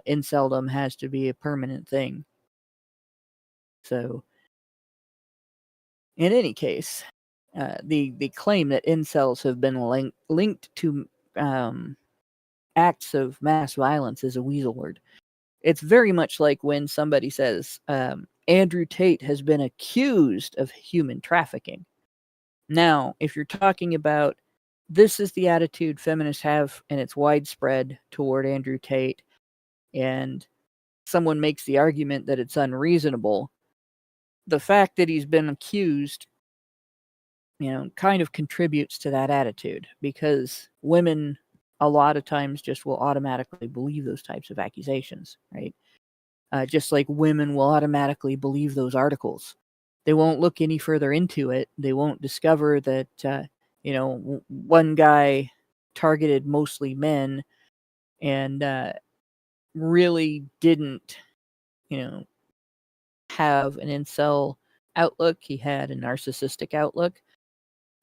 inceldom has to be a permanent thing. So, in any case, the claim that incels have been linked to acts of mass violence is a weasel word. It's very much like when somebody says, Andrew Tate has been accused of human trafficking. Now, if you're talking about, this is the attitude feminists have, and it's widespread toward Andrew Tate, and someone makes the argument that it's unreasonable, the fact that he's been accused, kind of contributes to that attitude, because women a lot of times just will automatically believe those types of accusations, right? Just like women will automatically believe those articles. They won't look any further into it. They won't discover that, one guy targeted mostly men and really didn't, have an incel outlook. He had a narcissistic outlook.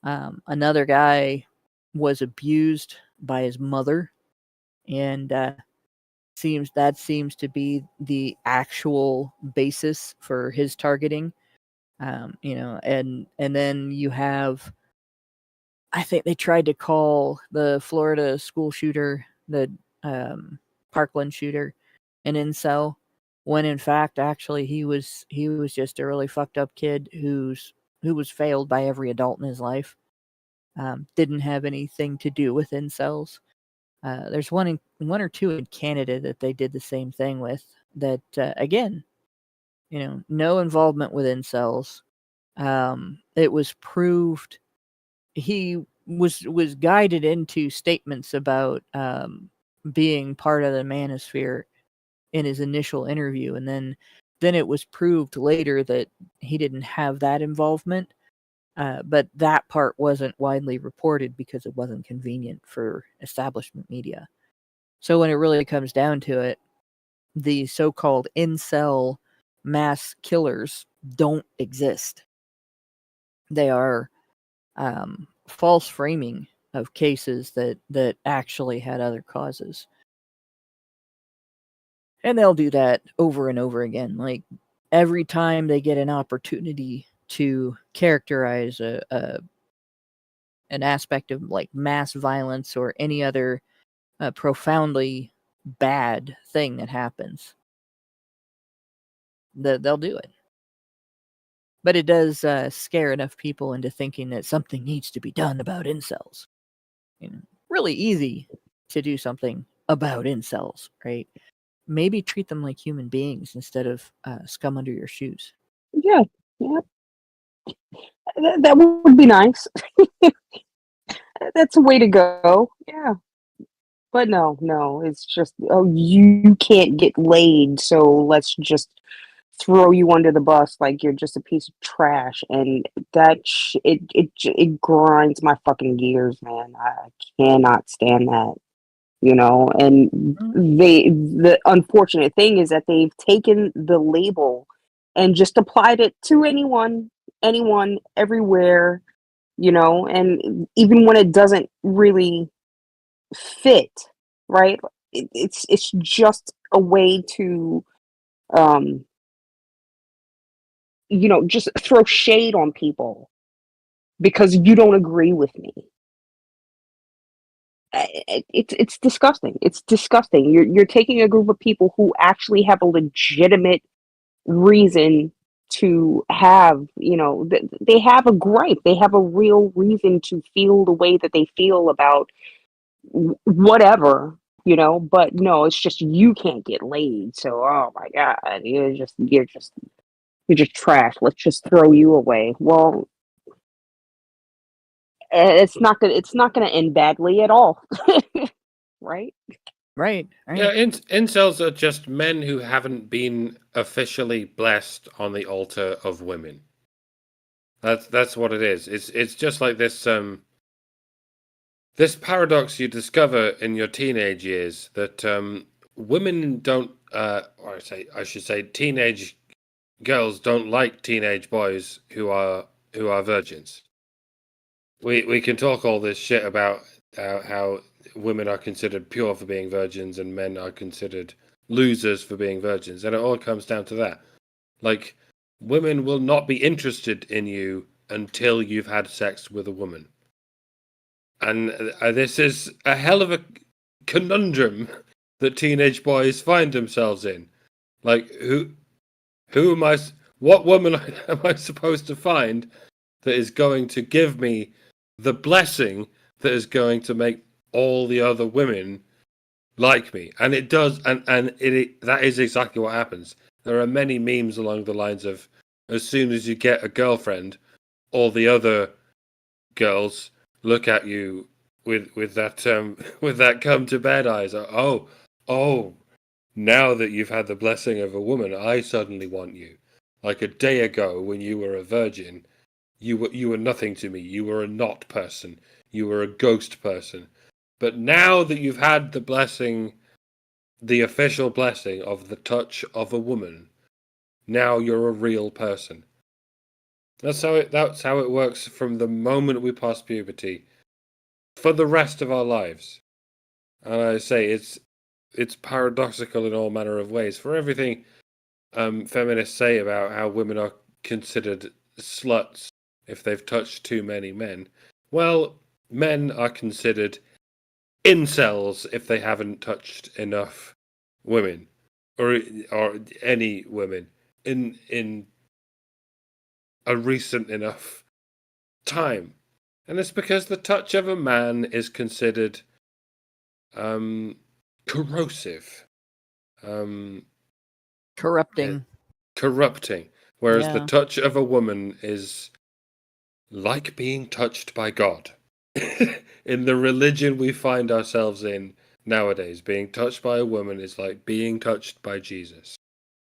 Another guy was abused by his mother, and seems to be the actual basis for his targeting. And then you have, I think they tried to call the Florida school shooter, the Parkland shooter, an incel, when in fact actually he was just a really fucked up kid who was failed by every adult in his life. Didn't have anything to do with incels. There's one or two in Canada that they did the same thing with. That again, no involvement with incels. It was proved he was guided into statements about being part of the Manosphere in his initial interview, and then it was proved later that he didn't have that involvement. But that part wasn't widely reported because it wasn't convenient for establishment media. So when it really comes down to it, the so-called incel mass killers don't exist. They are false framing of cases that actually had other causes. And they'll do that over and over again. Like, every time they get an opportunity to characterize an aspect of like mass violence or any other profoundly bad thing that happens, they'll do it. But it does scare enough people into thinking that something needs to be done about incels. Really easy to do something about incels, right? Maybe treat them like human beings instead of scum under your shoes. Yeah, yeah. That would be nice. That's a way to go. Yeah. But no, it's just, oh, you can't get laid, so let's just throw you under the bus like you're just a piece of trash, and it grinds my fucking gears, man. I cannot stand that. you know. And Mhm. the unfortunate thing is that they've taken the label and just applied it to anyone, everywhere, you know. And even when it doesn't really fit, right, it's just a way to um you know, just throw shade on people because you don't agree with me. It's disgusting. It's disgusting. You're taking a group of people who actually have a legitimate reason to have, you know, they have a gripe. They have a real reason to feel the way that they feel about whatever, you know. But no, it's just you can't get laid. So, oh my God, you're just trash. Let's just throw you away. Well, it's not gonna end badly at all. Right? Right. Yeah, Right. incels are just men who haven't been officially blessed on the altar of women. That's what it is. It's just like this paradox you discover in your teenage years that women don't, or I should say, teenage girls don't like teenage boys who are virgins. We can talk all this shit about how women are considered pure for being virgins and men are considered losers for being virgins, and it all comes down to that. Like, women will not be interested in you until you've had sex with a woman. And this is a hell of a conundrum that teenage boys find themselves in. Like, who am I? What woman am I supposed to find that is going to give me the blessing that is going to make all the other women like me? And it does, and that is exactly what happens. There are many memes along the lines of, as soon as you get a girlfriend, all the other girls look at you with that with that come to bed eyes. Oh, now that you've had the blessing of a woman, I suddenly want you. Like a day ago when you were a virgin, you were nothing to me. You were a not person. You were a ghost person. But now that you've had the blessing, the official blessing of the touch of a woman, now you're a real person. That's how it works from the moment we pass puberty for the rest of our lives. And I say it's paradoxical in all manner of ways. For everything feminists say about how women are considered sluts if they've touched too many men, well, men are considered incels if they haven't touched enough women or any women in a recent enough time. And it's because the touch of a man is considered um, corrosive, um, Corrupting. corrupting, whereas the Yeah. touch of a woman is like being touched by God. In the religion we find ourselves in nowadays, being touched by a woman is like being touched by Jesus.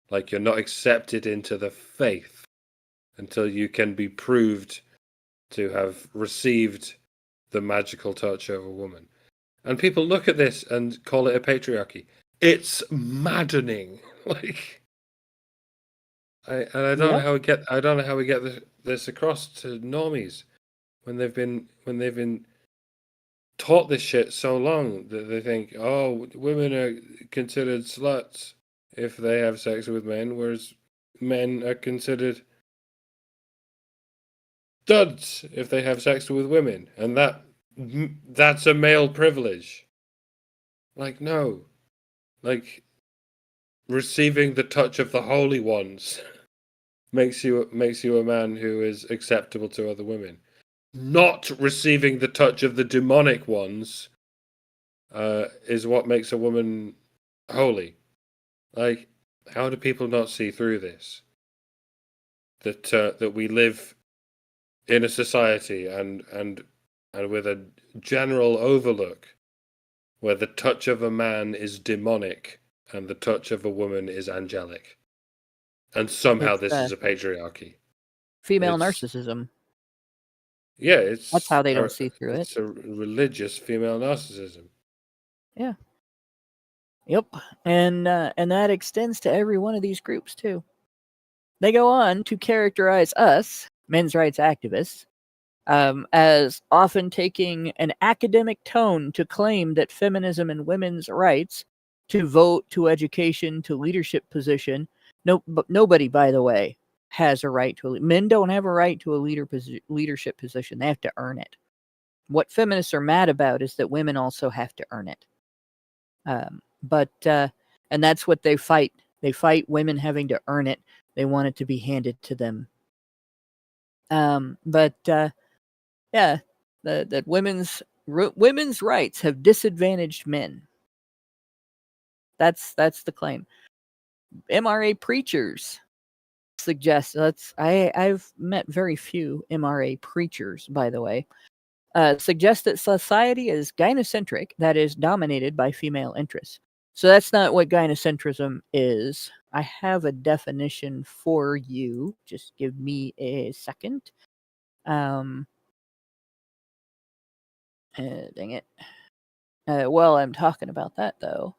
Like you're not accepted into the faith until you can be proved to have received the magical touch of a woman. And people look at this and call it a patriarchy. It's maddening. Like, I don't know Yep. how we get this across to normies when they've been taught this shit so long that they think, oh, women are considered sluts if they have sex with men, whereas men are considered duds if they have sex with women, and that's a male privilege. Like, no, like receiving the touch of the holy ones makes you a man who is acceptable to other women. Not receiving the touch of the demonic ones is what makes a woman holy. Like, how do people not see through this? That we live in a society and with a general overlook where the touch of a man is demonic and the touch of a woman is angelic, and somehow It's this is a patriarchy. female It's narcissism. yeah, That's how they don't see through it. it's a religious female narcissism. Yeah. Yep. And that extends to every one of these groups too. They go on to characterize us, men's rights activists, as often taking an academic tone to claim that feminism and women's rights to vote, to education, to leadership position. Nobody, by the way, has a right to men don't have a right to a leadership position. They have to earn it. What feminists are mad about is that women also have to earn it. And that's what they fight. They fight women having to earn it. They want it to be handed to them. Yeah, that women's rights have disadvantaged men. That's the claim. MRA preachers suggest I've met very few MRA preachers, by the way. Suggest that society is gynocentric, that is dominated by female interests. So that's not what gynocentrism is. I have a definition for you. Just give me a second. Dang it. While I'm talking about that, though,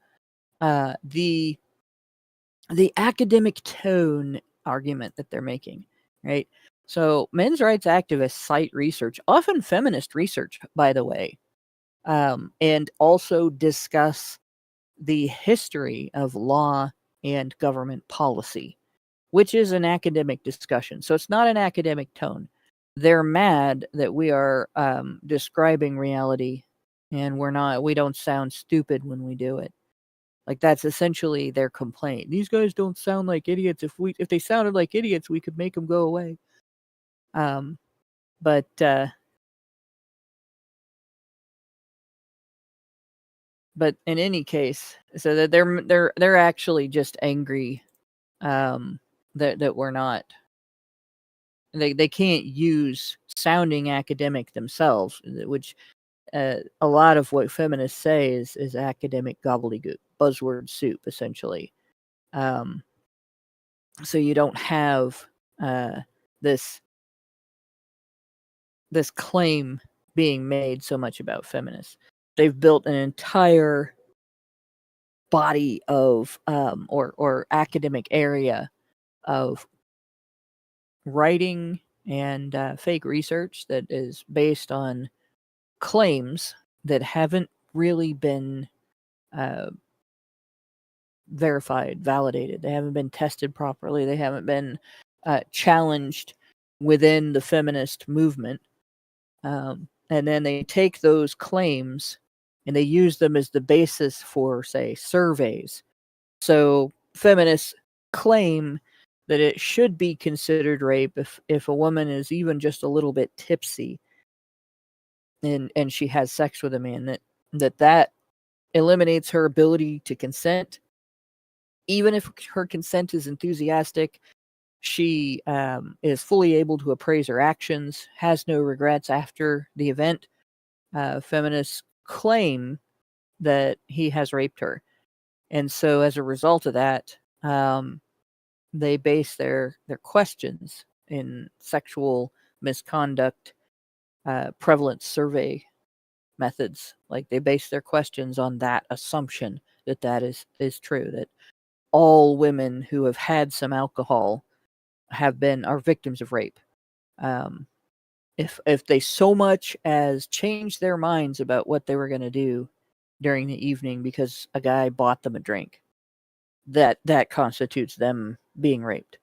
the academic tone argument that they're making, right? So men's rights activists cite research, often feminist research, by the way, and also discuss the history of law and government policy, which is an academic discussion. So it's not an academic tone. They're mad that we are describing reality, and we don't sound stupid when we do it. Like, that's essentially their complaint. These guys don't sound like idiots. If they sounded like idiots, we could make them go away. But in any case, so that they're actually just angry that we're not. They can't use sounding academic themselves, which a lot of what feminists say is academic gobbledygook, buzzword soup, essentially. So you don't have this claim being made so much about feminists. They've built an entire body of or academic area of writing and fake research that is based on claims that haven't really been verified, validated. They haven't been tested properly. They haven't been challenged within the feminist movement. And then they take those claims and they use them as the basis for, say, surveys. So feminists claim that it should be considered rape if a woman is even just a little bit tipsy and she has sex with a man, that eliminates her ability to consent. Even if her consent is enthusiastic, she is fully able to appraise her actions, has no regrets after the event. Feminists claim that he has raped her. And so as a result of that, they base their questions in sexual misconduct prevalence survey methods. Like, they base their questions on that assumption that is true, that all women who have had some alcohol are victims of rape. If they so much as change their minds about what they were going to do during the evening because a guy bought them a drink, that constitutes them being raped.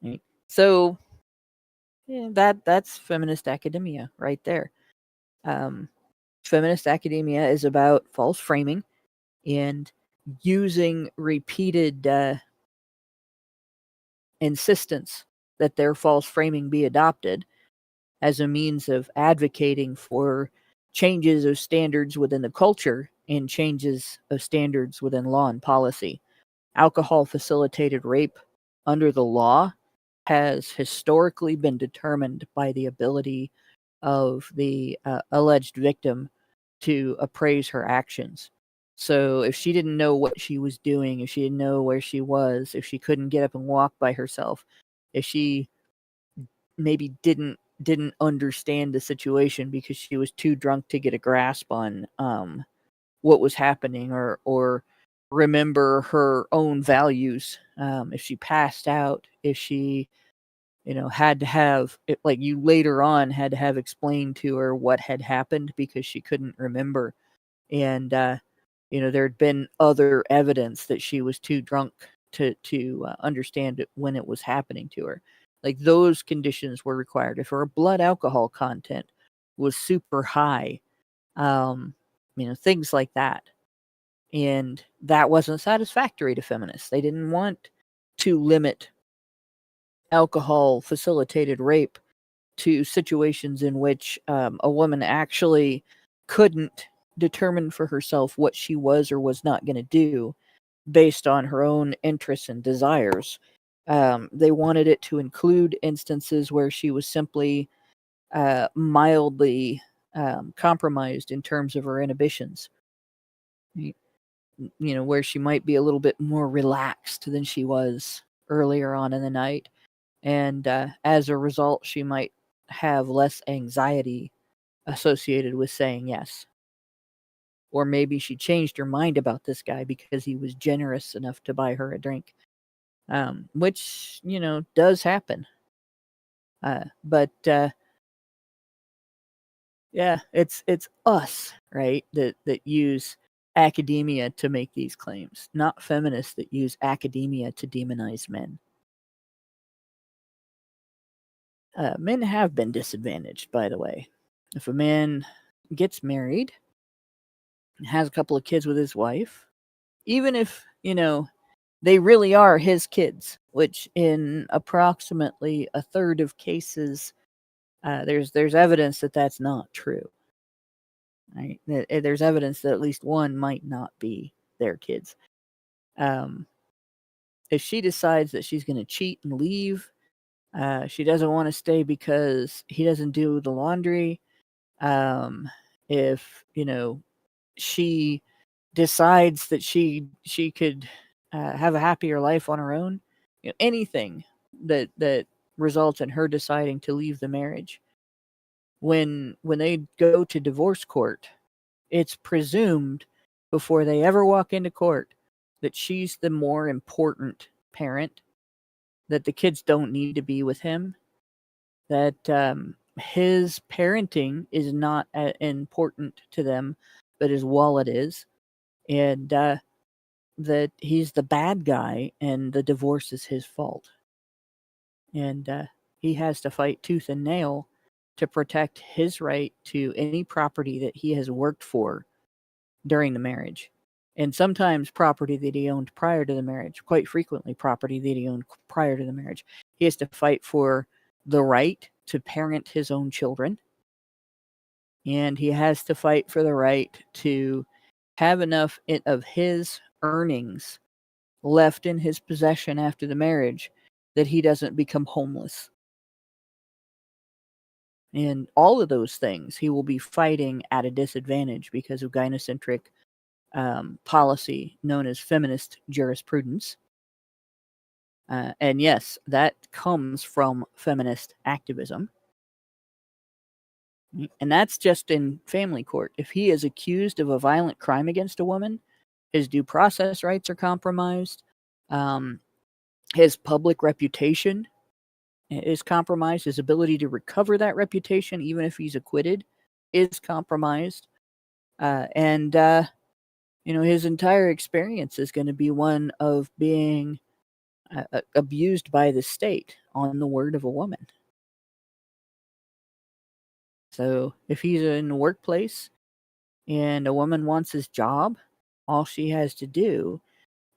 Right? So yeah, that's feminist academia right there. Feminist academia is about false framing and using repeated insistence that their false framing be adopted as a means of advocating for changes of standards within the culture and changes of standards within law and policy. Alcohol facilitated rape under the law has historically been determined by the ability of the alleged victim to appraise her actions. So if she didn't know what she was doing, if she didn't know where she was, if she couldn't get up and walk by herself, if she maybe didn't understand the situation because she was too drunk to get a grasp on what was happening, or remember her own values. If she passed out, if she, had to have it, like you later on had to have explained to her what had happened because she couldn't remember. And, there had been other evidence that she was too drunk to understand it when it was happening to her. Like those conditions were required. If her blood alcohol content was super high, things like that. And that wasn't satisfactory to feminists. They didn't want to limit alcohol facilitated rape to situations in which a woman actually couldn't determine for herself what she was or was not going to do based on her own interests and desires. They wanted it to include instances where she was simply mildly compromised in terms of her inhibitions. Where she might be a little bit more relaxed than she was earlier on in the night. And as a result, she might have less anxiety associated with saying yes. Or maybe she changed her mind about this guy because he was generous enough to buy her a drink, which, does happen. But yeah, it's us, right, that use academia to make these claims, not feminists that use academia to demonize men. Men have been disadvantaged, by the way. If a man gets married and has a couple of kids with his wife, even if, they really are his kids, which in approximately a third of cases, there's evidence that that's not true. Right? There's evidence that at least one might not be their kids. If she decides that she's going to cheat and leave, she doesn't want to stay because he doesn't do the laundry. If she decides that she could have a happier life on her own, anything that results in her deciding to leave the marriage. When they go to divorce court, it's presumed before they ever walk into court that she's the more important parent, that the kids don't need to be with him, that his parenting is not important to them, but his wallet is, and that he's the bad guy and the divorce is his fault. And he has to fight tooth and nail to protect his right to any property that he has worked for during the marriage. And sometimes property that he owned prior to the marriage, quite frequently property that he owned prior to the marriage. He has to fight for the right to parent his own children. And he has to fight for the right to have enough of his earnings left in his possession after the marriage that he doesn't become homeless. And all of those things he will be fighting at a disadvantage because of gynocentric policy known as feminist jurisprudence. And yes, that comes from feminist activism. And that's just in family court. If he is accused of a violent crime against a woman, his due process rights are compromised. His public reputation is compromised. His ability to recover that reputation, even if he's acquitted, is compromised. And his entire experience is going to be one of being abused by the state on the word of a woman. So if he's in the workplace and a woman wants his job, all she has to do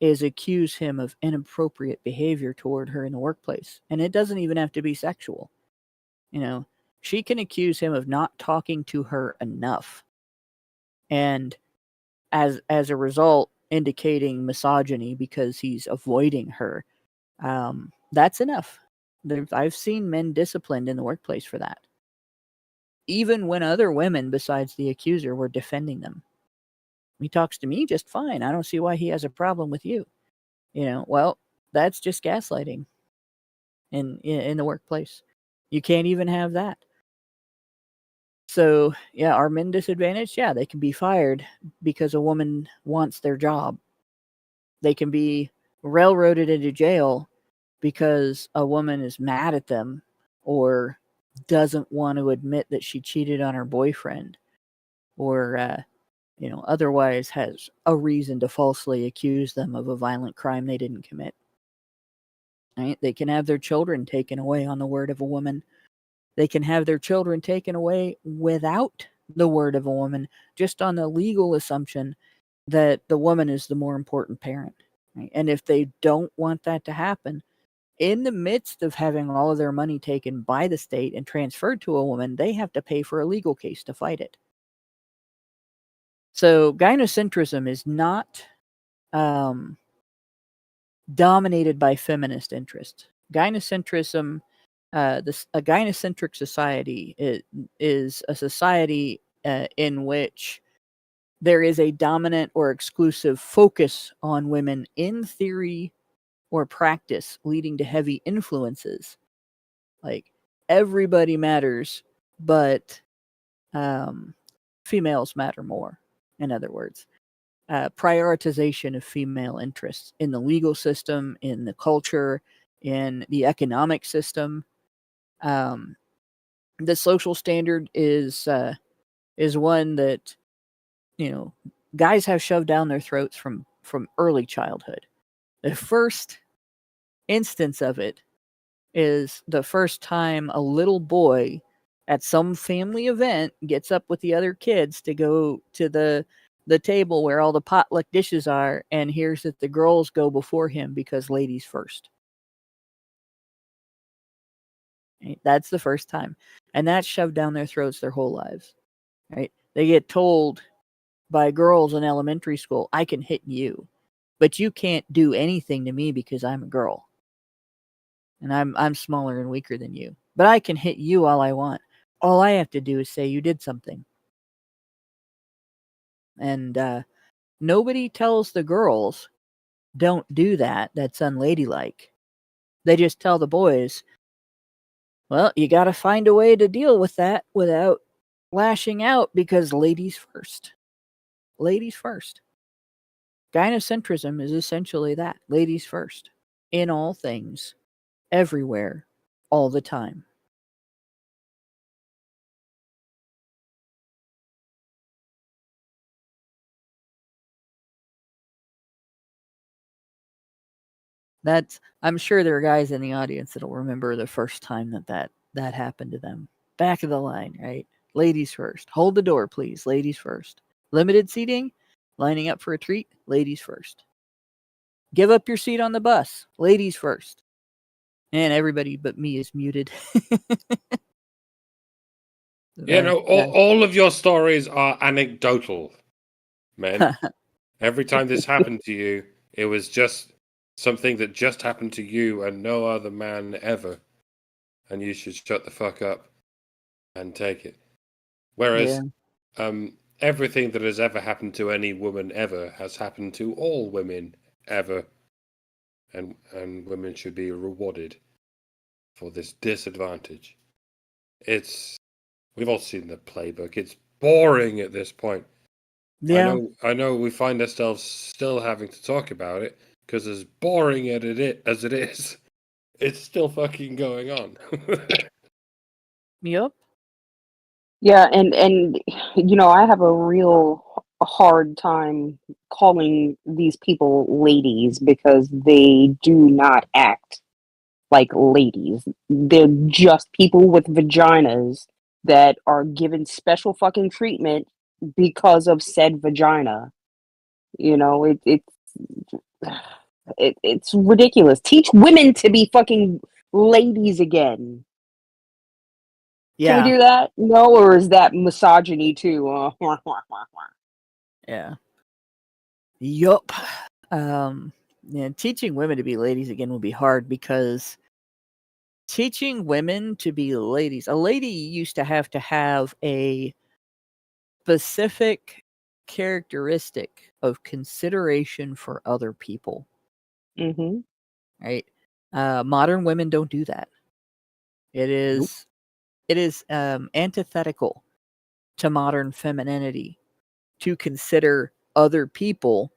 is accuse him of inappropriate behavior toward her in the workplace. And it doesn't even have to be sexual. She can accuse him of not talking to her enough. And as a result, indicating misogyny because he's avoiding her. That's enough. I've seen men disciplined in the workplace for that. Even when other women besides the accuser were defending them. He talks to me just fine. I don't see why he has a problem with you. Well, that's just gaslighting in the workplace. You can't even have that. So, yeah, are men disadvantaged? Yeah, they can be fired because a woman wants their job. They can be railroaded into jail because a woman is mad at them or doesn't want to admit that she cheated on her boyfriend or, otherwise has a reason to falsely accuse them of a violent crime they didn't commit. Right? They can have their children taken away on the word of a woman. They can have their children taken away without the word of a woman, just on the legal assumption that the woman is the more important parent. Right? And if they don't want that to happen, in the midst of having all of their money taken by the state and transferred to a woman, they have to pay for a legal case to fight it. So gynocentrism is not dominated by feminist interest. Gynocentrism, a gynocentric society is a society in which there is a dominant or exclusive focus on women in theory or practice, leading to heavy influences. Like, everybody matters, but females matter more, in other words. Prioritization of female interests in the legal system, in the culture, in the economic system. The social standard is one that, guys have shoved down their throats from early childhood. The first instance of it is the first time a little boy at some family event gets up with the other kids to go to the table where all the potluck dishes are and hears that the girls go before him because ladies first. Right? That's the first time. And that's shoved down their throats their whole lives. Right? They get told by girls in elementary school, I can hit you, but you can't do anything to me because I'm a girl. And I'm smaller and weaker than you. But I can hit you all I want. All I have to do is say you did something. And nobody tells the girls, don't do that. That's unladylike. They just tell the boys, well, you got to find a way to deal with that without lashing out because ladies first. Ladies first. Gynocentrism is essentially that. Ladies first. In all things. Everywhere. All the time. I'm sure there are guys in the audience that'll remember the first time that happened to them. Back of the line, right? Ladies first. Hold the door, please. Ladies first. Limited seating, lining up for a treat, ladies first. Give up your seat on the bus, ladies first. And everybody but me is muted. All of your stories are anecdotal, man. Every time this happened to you, it was just something that just happened to you and no other man ever. And you should shut the fuck up and take it. Whereas everything that has ever happened to any woman ever has happened to all women ever. And women should be rewarded for this disadvantage. We've all seen the playbook. It's boring at this point. Yeah. I know we find ourselves still having to talk about it because as boring as it is, it's still fucking going on. Yep. Yeah, and I have a real hard time calling these people ladies because they do not act like ladies. They're just people with vaginas that are given special fucking treatment because of said vagina. It's ridiculous. Teach women to be fucking ladies again. Yeah. Can we do that? No, or is that misogyny too? Yeah. Yup. Teaching women to be ladies again will be hard because teaching women to be ladies, a lady used to have a specific characteristic of consideration for other people. Mm-hmm. Right? Modern women don't do that. It is antithetical to modern femininity to consider other people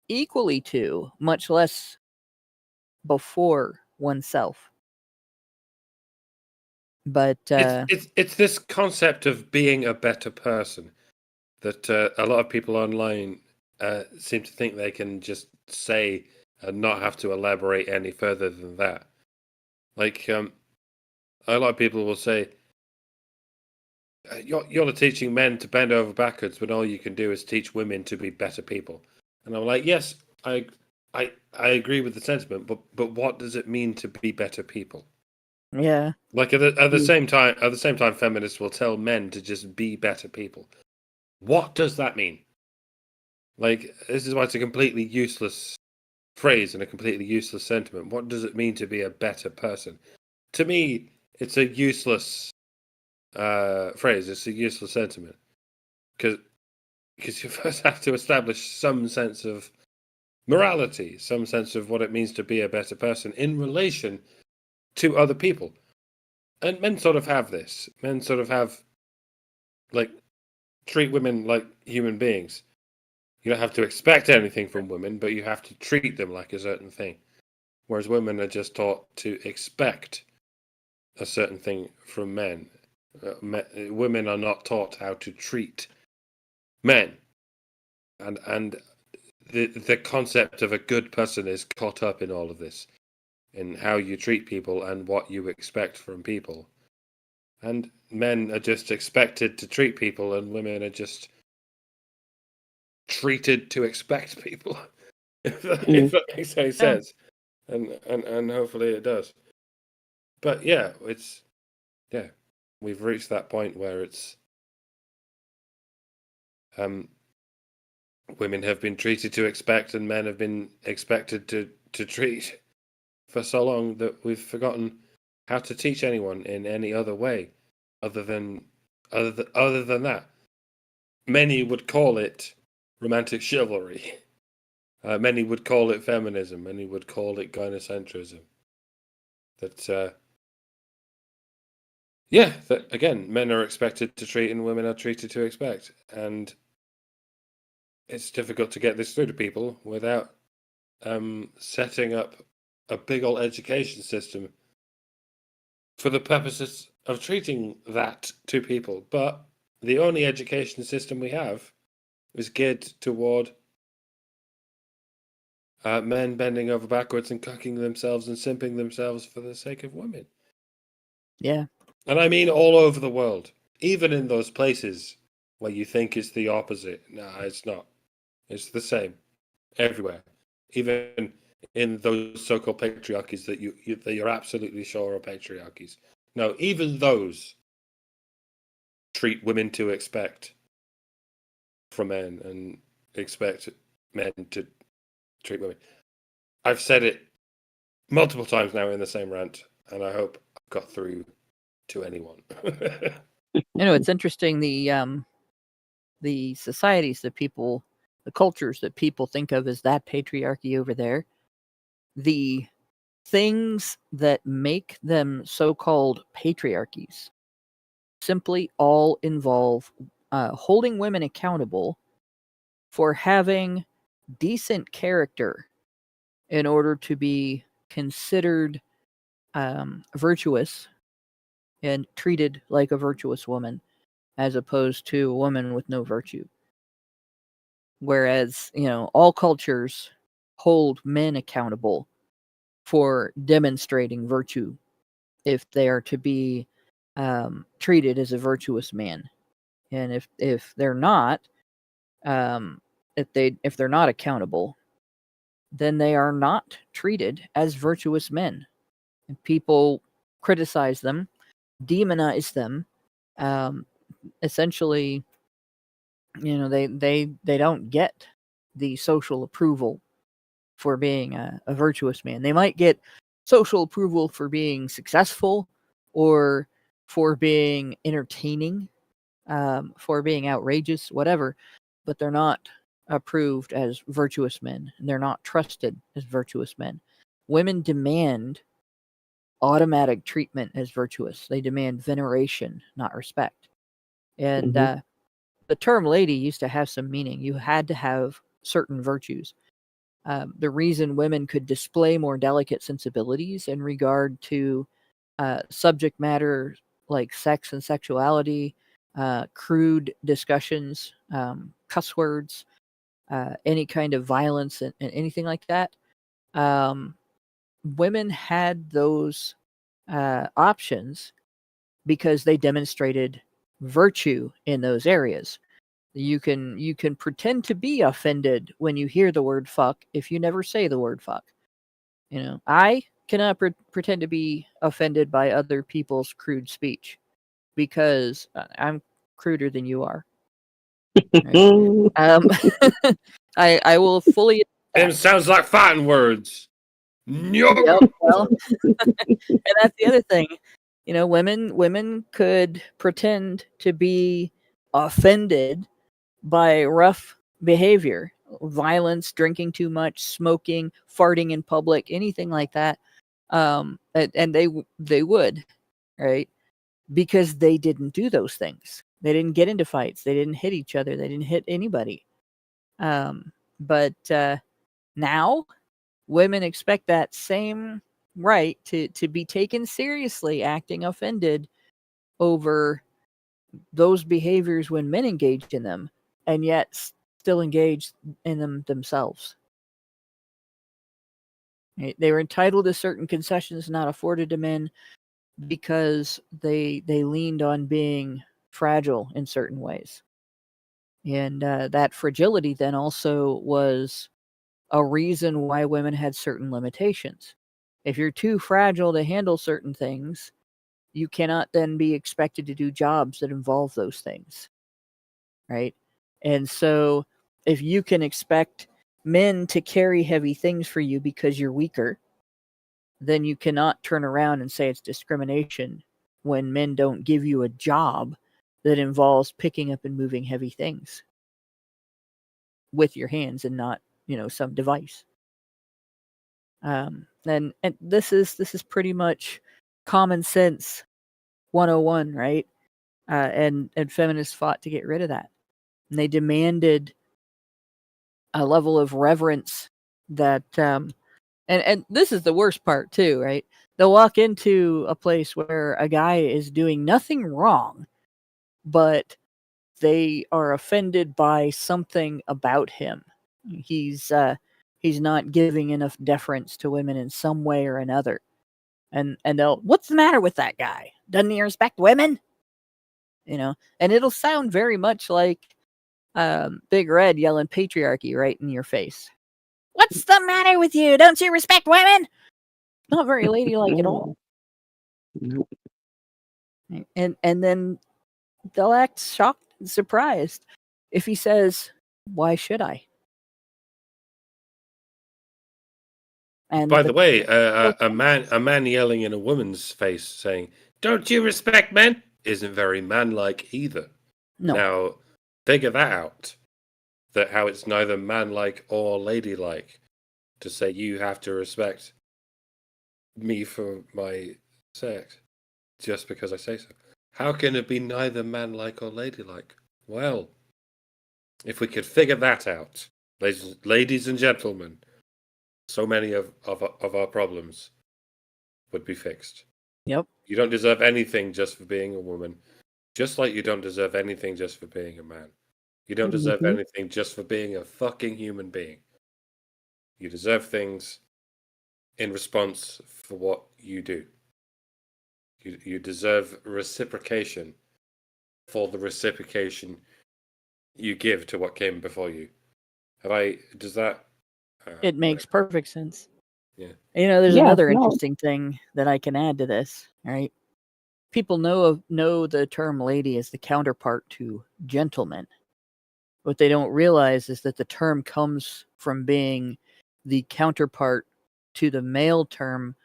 equally to, much less before oneself. But it's this concept of being a better person that a lot of people online seem to think they can just say and not have to elaborate any further than that. Like a lot of people will say, you're teaching men to bend over backwards when all you can do is teach women to be better people. And I'm like, yes, I agree with the sentiment, but what does it mean to be better people? yeah, Like at the same time, feminists will tell men to just be better people. What does that mean? Like, this is why it's a completely useless phrase and a completely useless sentiment. What does it mean to be a better person? To me, it's a useless phrase. It's a useless sentiment because you first have to establish some sense of morality, some sense of what it means to be a better person in relation to other people. And men sort of have this. Men sort of have, like, treat women like human beings. You don't have to expect anything from women, but you have to treat them like a certain thing. Whereas women are just taught to expect a certain thing from men. Women are not taught how to treat men. And the concept of a good person is caught up in all of this, in how you treat people and what you expect from people. And men are just expected to treat people, and women are just treated to expect people. if that makes any sense. And hopefully it does. But yeah, we've reached that point where it's women have been treated to expect and men have been expected to treat for so long that we've forgotten how to teach anyone in any other way other than that. Many would call it romantic chivalry. Many would call it feminism. Many would call it gynocentrism. That again, men are expected to treat and women are treated to expect. And it's difficult to get this through to people without setting up a big old education system for the purposes of treating that to people. But the only education system we have is geared toward men bending over backwards and cucking themselves and simping themselves for the sake of women. Yeah. And I mean all over the world, even in those places where you think it's the opposite. No, it's not. It's the same everywhere, even in those so-called patriarchies that you're absolutely sure are patriarchies. No, even those treat women to expect from men and expect men to treat women. I've said it multiple times now in the same rant, and I hope I've got through to anyone. It's interesting, the societies that people, the cultures that people think of as that patriarchy over there, the things that make them so-called patriarchies simply all involve holding women accountable for having decent character in order to be considered virtuous and treated like a virtuous woman, as opposed to a woman with no virtue. Whereas, all cultures hold men accountable for demonstrating virtue if they are to be treated as a virtuous man. And if they're not, if they're not accountable, then they are not treated as virtuous men. And people criticize them, demonize them. Essentially, they don't get the social approval for being a virtuous man. They might get social approval for being successful or for being entertaining, for being outrageous, whatever, but they're not approved as virtuous men. And they're not trusted as virtuous men. Women demand automatic treatment as virtuous. They demand veneration, not respect. And the term lady used to have some meaning. You had to have certain virtues. The reason women could display more delicate sensibilities in regard to subject matter like sex and sexuality, crude discussions, cuss words, any kind of violence, and anything like that. Women had those options because they demonstrated virtue in those areas. You can pretend to be offended when you hear the word fuck if you never say the word fuck. I cannot pretend to be offended by other people's crude speech because I'm cruder than you are. Right? I will fully. It sounds like fighting words. Yep, well, and that's the other thing. Women could pretend to be offended by rough behavior, violence, drinking too much, smoking, farting in public, anything like that. And they would, right? Because they didn't do those things. They didn't get into fights. They didn't hit each other. They didn't hit anybody. But now women expect that same right to be taken seriously, acting offended over those behaviors when men engaged in them, and yet still engaged in them themselves. Right? They were entitled to certain concessions not afforded to men because they leaned on being fragile in certain ways. And that fragility then also was a reason why women had certain limitations. If you're too fragile to handle certain things, you cannot then be expected to do jobs that involve those things. Right? And so if you can expect men to carry heavy things for you because you're weaker, then you cannot turn around and say it's discrimination when men don't give you a job that involves picking up and moving heavy things with your hands and not, some device. And this is pretty much common sense 101, right? And feminists fought to get rid of that. And they demanded a level of reverence that and this is the worst part too, right? They'll walk into a place where a guy is doing nothing wrong, but they are offended by something about him. He's not giving enough deference to women in some way or another. And they'll, what's the matter with that guy? Doesn't he respect women? And it'll sound very much like Big Red yelling patriarchy right in your face. What's the matter with you? Don't you respect women? Not very ladylike at all. And then they'll act shocked and surprised if he says, "Why should I?" And by the way, a man yelling in a woman's face saying, "Don't you respect men?" isn't very manlike either. No. Now, figure that out. That how it's neither manlike or ladylike to say you have to respect me for my sex just because I say so. How can it be neither manlike or ladylike? Well, if we could figure that out, ladies and gentlemen, so many of our problems would be fixed. Yep. You don't deserve anything just for being a woman, just like you don't deserve anything just for being a man. You don't deserve anything just for being a fucking human being. You deserve things in response for what you do. You deserve reciprocation for the reciprocation you give to what came before you. Does that? It makes perfect sense. Yeah. There's another interesting thing that I can add to this, right? People know the term lady as the counterpart to gentleman. What they don't realize is that the term comes from being the counterpart to the male term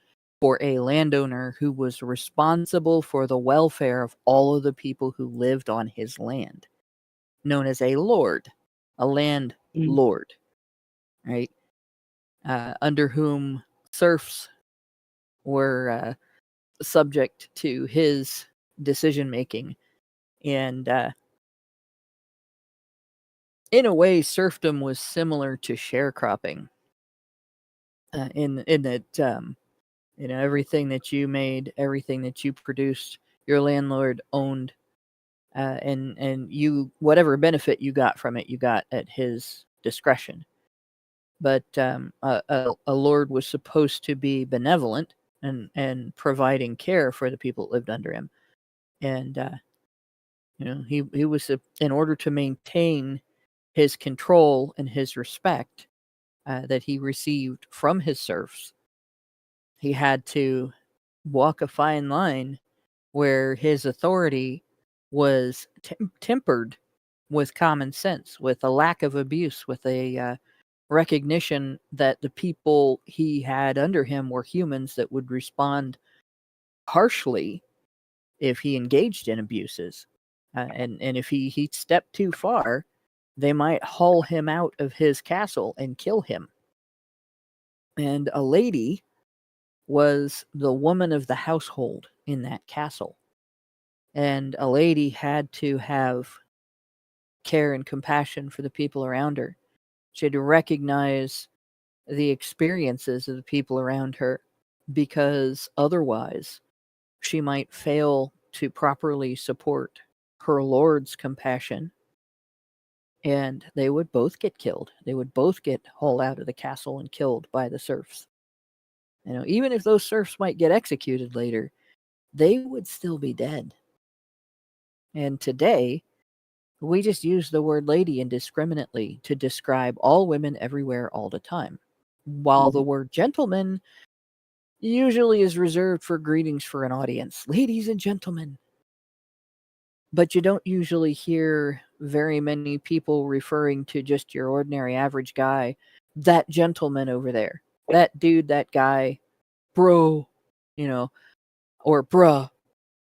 for a landowner who was responsible for the welfare of all of the people who lived on his land, known as a lord, a land lord, right? Under whom serfs were subject to his decision making, and in a way, serfdom was similar to sharecropping. In that, everything that you made, everything that you produced, your landlord owned, and you, whatever benefit you got from it, you got at his discretion. But a lord was supposed to be benevolent and providing care for the people that lived under him, and he was in order to maintain his control and his respect that he received from his serfs. He had to walk a fine line where his authority was tempered with common sense, with a lack of abuse, with a recognition that the people he had under him were humans that would respond harshly if he engaged in abuses. And if he stepped too far, they might haul him out of his castle and kill him. And a lady was the woman of the household in that castle. And a lady had to have care and compassion for the people around her. She had to recognize the experiences of the people around her, because otherwise she might fail to properly support her lord's compassion, and they would both get killed. They would both get hauled out of the castle and killed by the serfs. Even if those serfs might get executed later, they would still be dead. And today, we just use the word lady indiscriminately to describe all women everywhere all the time, while the word gentleman usually is reserved for greetings for an audience. Ladies and gentlemen. But you don't usually hear very many people referring to just your ordinary average guy, that gentleman over there, that dude, that guy, bro, or bruh,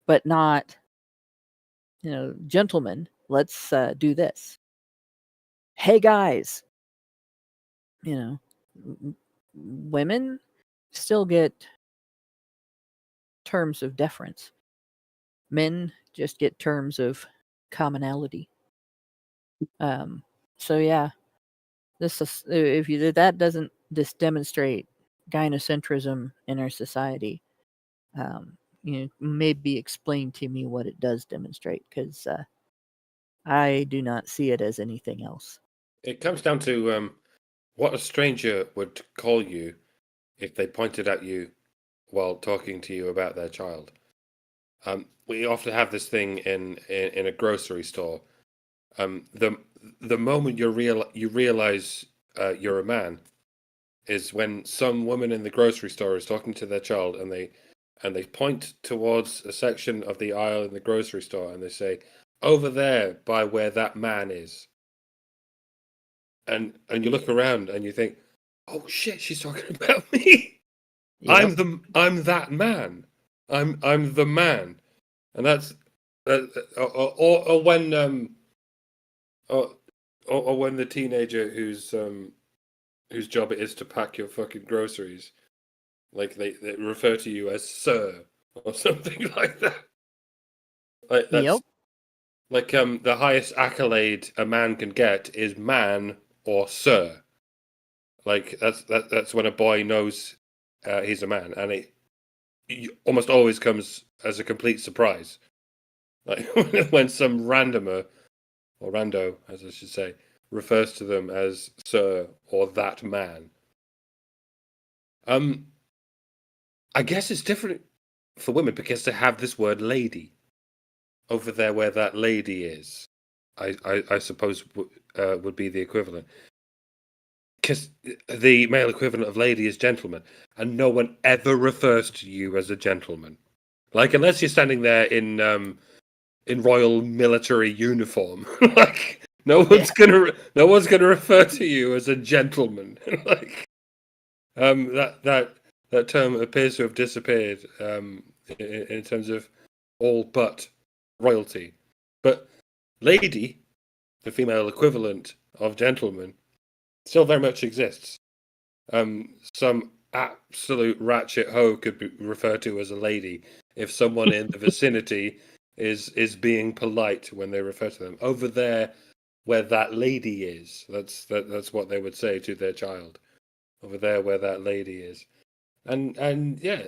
but not, gentlemen, let's do this. Hey guys, women still get terms of deference. Men just get terms of commonality. So yeah, this is, that doesn't demonstrate gynocentrism in our society. Maybe explain to me what it does demonstrate, because I do not see it as anything else. It comes down to what a stranger would call you if they pointed at you while talking to you about their child. We often have this thing in a grocery store. The moment you realize you're a man is when some woman in the grocery store is talking to their child, and they point towards a section of the aisle in the grocery store, and they say, "Over there, by where that man is." And you look around and you think, "Oh shit, she's talking about me. Yep. I'm that man. I'm the man." And that's or when or when the teenager whose job it is to pack your fucking groceries, like they refer to you as sir or something like that. Like that's Yep. like the highest accolade a man can get is man or sir. Like that's when a boy knows he's a man, and it almost always comes as a complete surprise. Like when some randomer, or rando, as I should say, refers to them as sir or that man. I guess it's different for women because they have this word lady over there where that lady is. I suppose would be the equivalent. Because the male equivalent of lady is gentleman, and no one ever refers to you as a gentleman. Like, unless you're standing there in royal military uniform, like no one's gonna refer to you as a gentleman. Like, that term appears to have disappeared in terms of all but royalty. But lady, the female equivalent of gentleman, still very much exists. Some absolute ratchet hoe could be referred to as a lady if someone in the vicinity is being polite when they refer to them. Over there, where that lady is. That's what they would say to their child. Over there where that lady is. And yeah,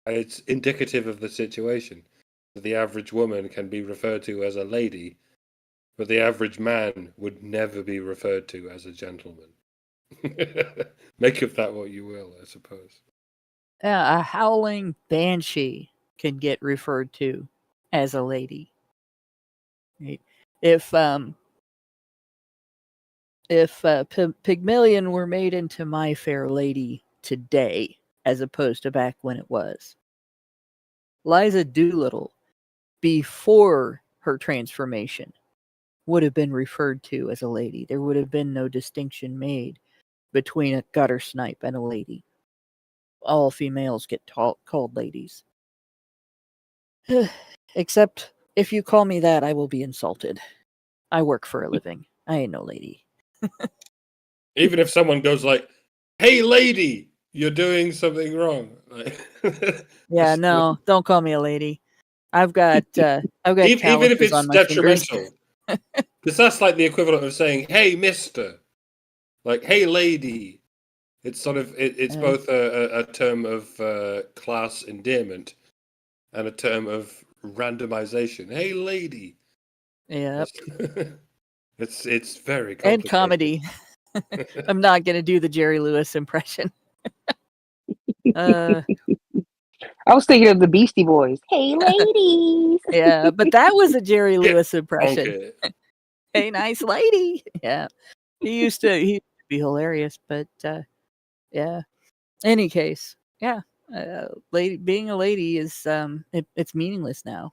it's indicative of the situation. The average woman can be referred to as a lady, but the average man would never be referred to as a gentleman. Make of that what you will, I suppose. A howling banshee can get referred to as a lady. Right? If Pygmalion were made into My Fair Lady today, as opposed to back when it was, Liza Doolittle, before her transformation, would have been referred to as a lady. There would have been no distinction made between a gutter snipe and a lady. All females get called ladies. Except if you call me that, I will be insulted. I work for a living. I ain't no lady. Even if someone goes like, "Hey, lady, you're doing something wrong." Yeah, no, don't call me a lady. I've got even if calluses it's on my fingers. detrimental, because that's like the equivalent of saying, "Hey, mister," like, "Hey, lady." It's sort of it's both a term of class endearment and a term of randomization. Hey, lady. Yep. It's very complicated. And comedy. I'm not gonna do the Jerry Lewis impression. I was thinking of the Beastie Boys. Hey, ladies. Yeah, but that was a Jerry Lewis impression. Okay. Hey, nice lady. Yeah, he used to be hilarious, but yeah. Any case, yeah, lady being a lady is it's meaningless now,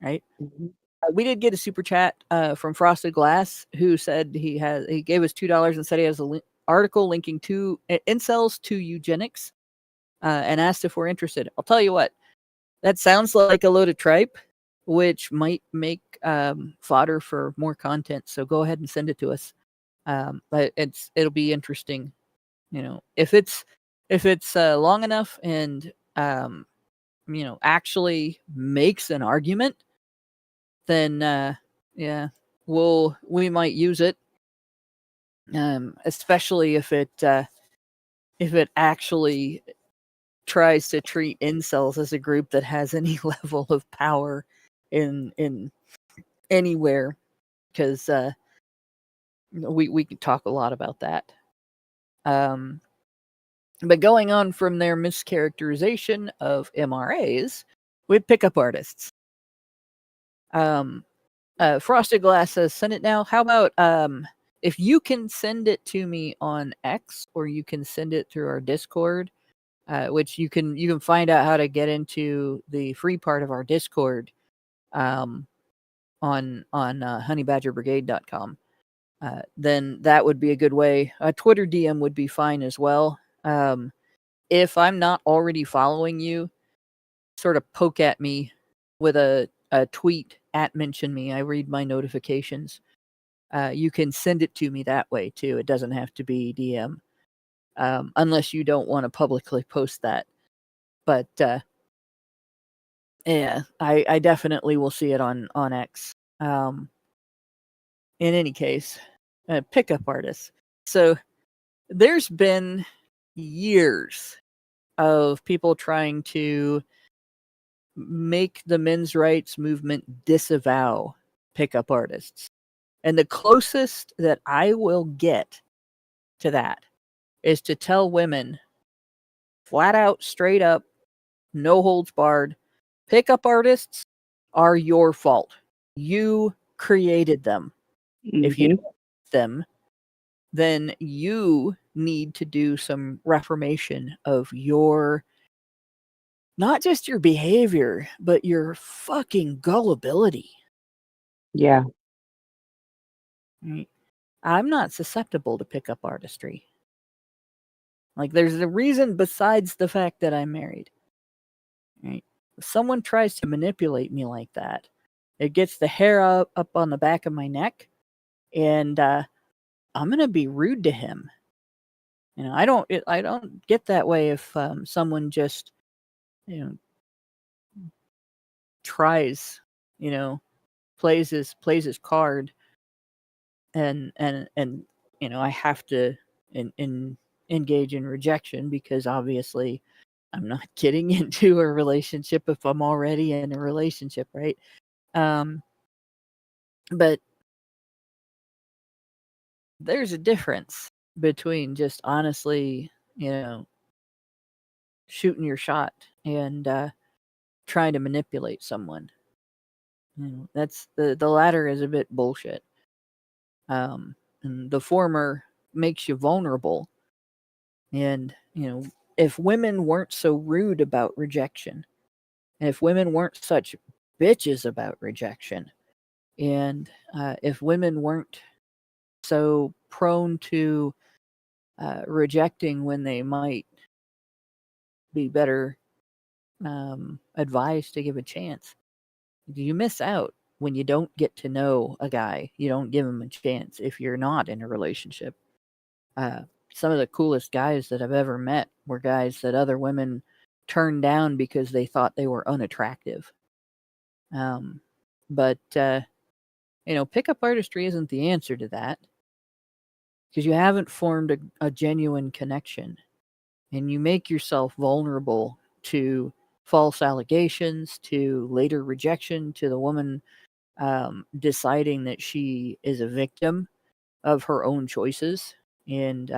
right? Mm-hmm. We did get a super chat from Frosted Glass, who said he gave us $2 and said he has an article linking to incels to eugenics, and asked if we're interested. I'll tell you what, that sounds like a load of tripe, which might make fodder for more content. So go ahead and send it to us. But it'll be interesting, if it's long enough and actually makes an argument, then yeah, we might use it, especially if it actually tries to treat incels as a group that has any level of power in anywhere, because we could talk a lot about that. But going on from their mischaracterization of MRAs with pickup artists. Frosted Glass says, send it now. How about if you can send it to me on X, or you can send it through our Discord, which you can find out how to get into the free part of our Discord on honeybadgerbrigade.com. Then that would be a good way. A Twitter DM would be fine as well. If I'm not already following you, sort of poke at me with a tweet at mention me. I read my notifications. You can send it to me that way too. It doesn't have to be DM, unless you don't want to publicly post that. But yeah, I definitely will see it on X. In any case, pickup artists. So there's been years of people trying to make the men's rights movement disavow pickup artists. And the closest that I will get to that is to tell women flat out, straight up, no holds barred, pickup artists are your fault. You created them. Mm-hmm. If you don't like them, then you need to do some reformation of your, not just your behavior, but your fucking gullibility. Yeah. Right? I'm not susceptible to pickup artistry. Like, there's a reason besides the fact that I'm married. Right? If someone tries to manipulate me like that, it gets the hair up on the back of my neck, and I'm gonna be rude to him. I don't get that way if someone just tries, plays his card and I have to engage in rejection, because obviously I'm not getting into a relationship if I'm already in a relationship, right? But there's a difference between just honestly, shooting your shot and trying to manipulate someone. That's the latter is a bit bullshit. And the former makes you vulnerable. And if women weren't so rude about rejection, and if women weren't such bitches about rejection, and if women weren't so prone to rejecting when they might be better advised to give a chance, you miss out when you don't get to know a guy. You don't give him a chance if you're not in a relationship. Some of the coolest guys that I've ever met were guys that other women turned down because they thought they were unattractive. But pickup artistry isn't the answer to that, because you haven't formed a genuine connection, and you make yourself vulnerable to false allegations, to later rejection, to the woman deciding that she is a victim of her own choices and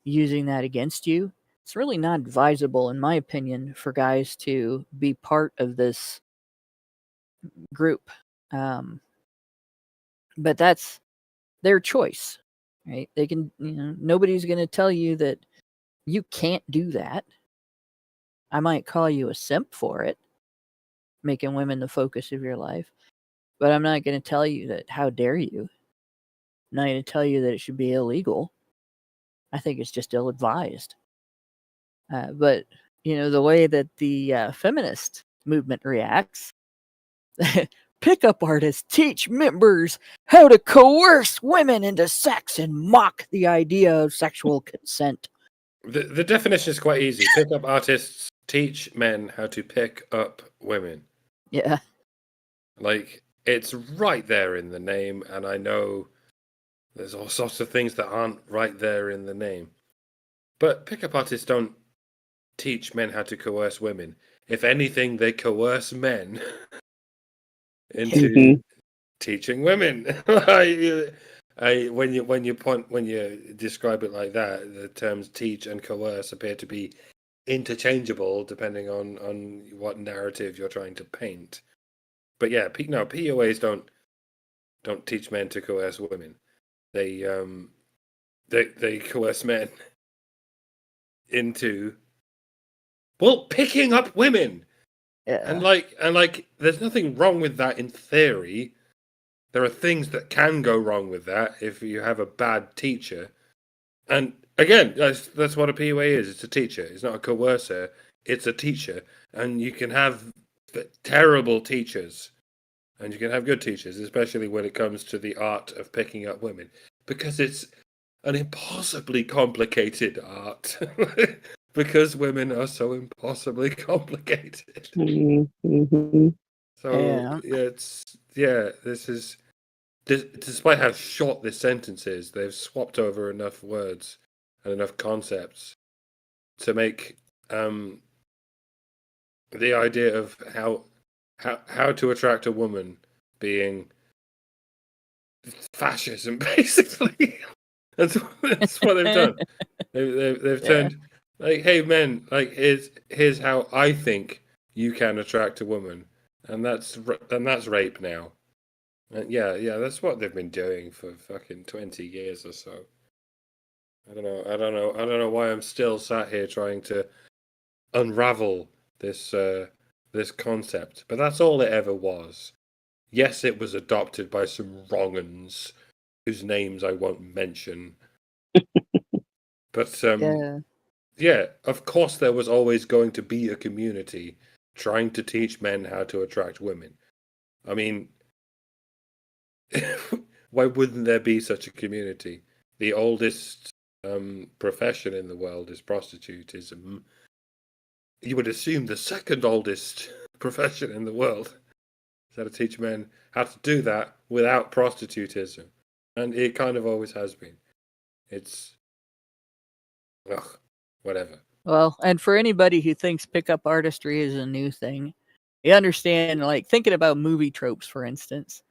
using that against you. It's really not advisable, in my opinion, for guys to be part of this group. But that's their choice, right? They can, nobody's going to tell you that you can't do that. I might call you a simp for it, making women the focus of your life, but I'm not going to tell you that, how dare you. I'm not going to tell you that it should be illegal. I think it's just ill advised. But, the way that the feminist movement reacts, pickup artists teach members how to coerce women into sex and mock the idea of sexual consent. The definition is quite easy. Pickup artists teach men how to pick up women. Yeah. Like, it's right there in the name, and I know there's all sorts of things that aren't right there in the name. But pickup artists don't teach men how to coerce women. If anything, they coerce men into teaching women. When you describe it like that, the terms teach and coerce appear to be interchangeable depending on what narrative you're trying to paint. But yeah, POAs don't teach men to coerce women. They coerce men into picking up women. Yeah. And like there's nothing wrong with that in theory. There are things that can go wrong with that if you have a bad teacher. And again, that's what a POA is. It's a teacher. It's not a coercer. It's a teacher. And you can have terrible teachers, and you can have good teachers, especially when it comes to the art of picking up women, because it's an impossibly complicated art. Because women are so impossibly complicated. Mm-hmm. So this is, despite how short this sentence is, they've swapped over enough words and enough concepts to make the idea of how to attract a woman being fascism, basically. That's what they've done. They've turned, like, hey men, like, here's how I think you can attract a woman, and that's rape now. And yeah, that's what they've been doing for fucking 20 years or so. I don't know why I'm still sat here trying to unravel this concept, but that's all it ever was. Yes, it was adopted by some wrong-uns whose names I won't mention. But yeah, of course there was always going to be a community trying to teach men how to attract women. I mean, why wouldn't there be such a community? The oldest profession in the world is prostitutism. You would assume the second oldest profession in the world is how to teach men how to do that without prostitutism. And it kind of always has been. It's whatever. Well, and for anybody who thinks pickup artistry is a new thing, you understand, like, thinking about movie tropes, for instance.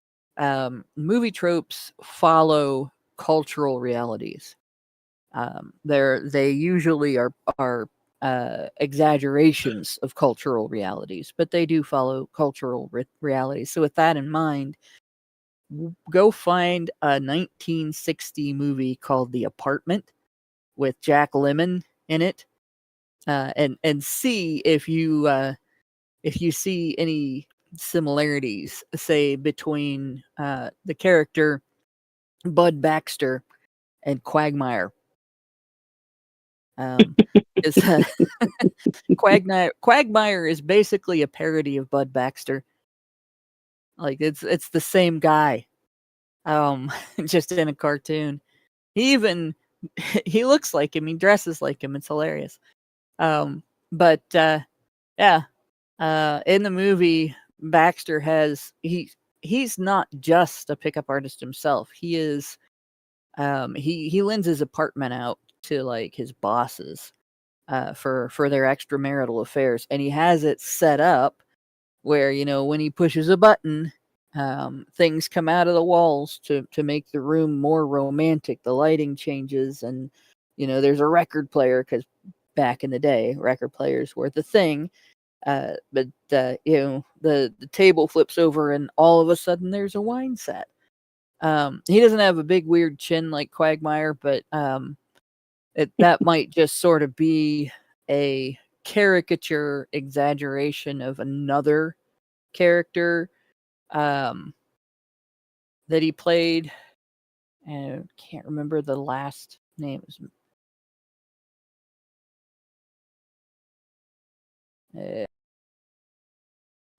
Movie tropes follow cultural realities. They usually are exaggerations of cultural realities, but they do follow cultural realities. So, with that in mind, go find a 1960 movie called The Apartment with Jack Lemmon in it, and see if you see any similarities, say, between the character Bud Baxter and Quagmire. Is Quagmire is basically a parody of Bud Baxter. Like, it's the same guy, just in a cartoon. He looks like him. He dresses like him. It's hilarious. But yeah, in the movie, Baxter he's not just a pickup artist himself. He is he lends his apartment out to, like, his bosses for their extramarital affairs, and he has it set up where, when he pushes a button, things come out of the walls to make the room more romantic. The lighting changes, and there's a record player, because back in the day, record players were the thing. But the table flips over, and all of a sudden there's a wine set. He doesn't have a big weird chin like Quagmire, but that might just sort of be a caricature exaggeration of another character that he played. And I can't remember the last name. Let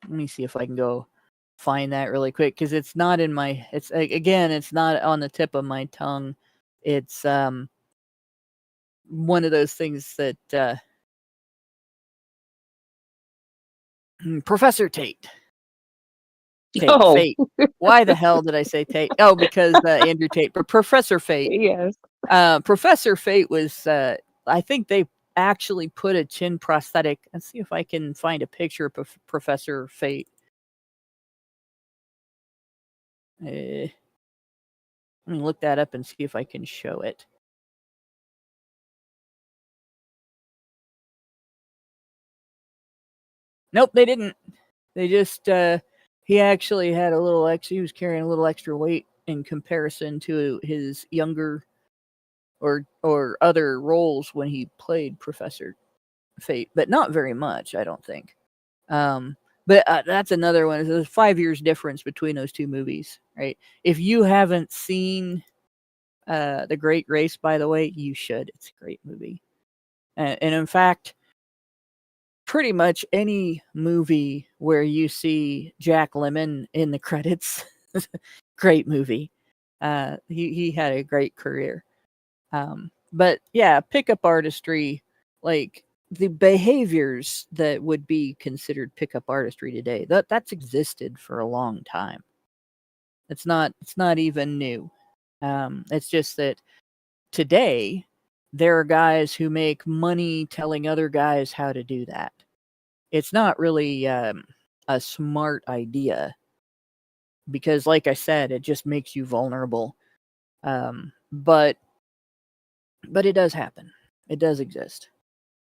me see if I can go find that really quick, because it's not in my. It's not on the tip of my tongue. It's one of those things that Professor Tate. Fate. Why the hell did I say Tate? Oh, because Andrew Tate. But Professor Fate. Yes. Professor Fate was. I think they actually put a chin prosthetic. Let's see if I can find a picture of Professor Fate. Let me look that up and see if I can show it. Nope, they didn't. They just he actually had a little extra. He was carrying a little extra weight in comparison to his younger or other roles when he played Professor Fate, but not very much, I don't think. But that's another one. There's 5 years difference between those two movies, right? If you haven't seen The Great Race, by the way, you should. It's a great movie. And in fact, pretty much any movie where you see Jack Lemmon in the credits, great movie. He had a great career. But yeah, pickup artistry, like the behaviors that would be considered pickup artistry today, that's existed for a long time. It's not even new. It's just that today there are guys who make money telling other guys how to do that. It's not really a smart idea, because, like I said, it just makes you vulnerable. But it does happen. It does exist.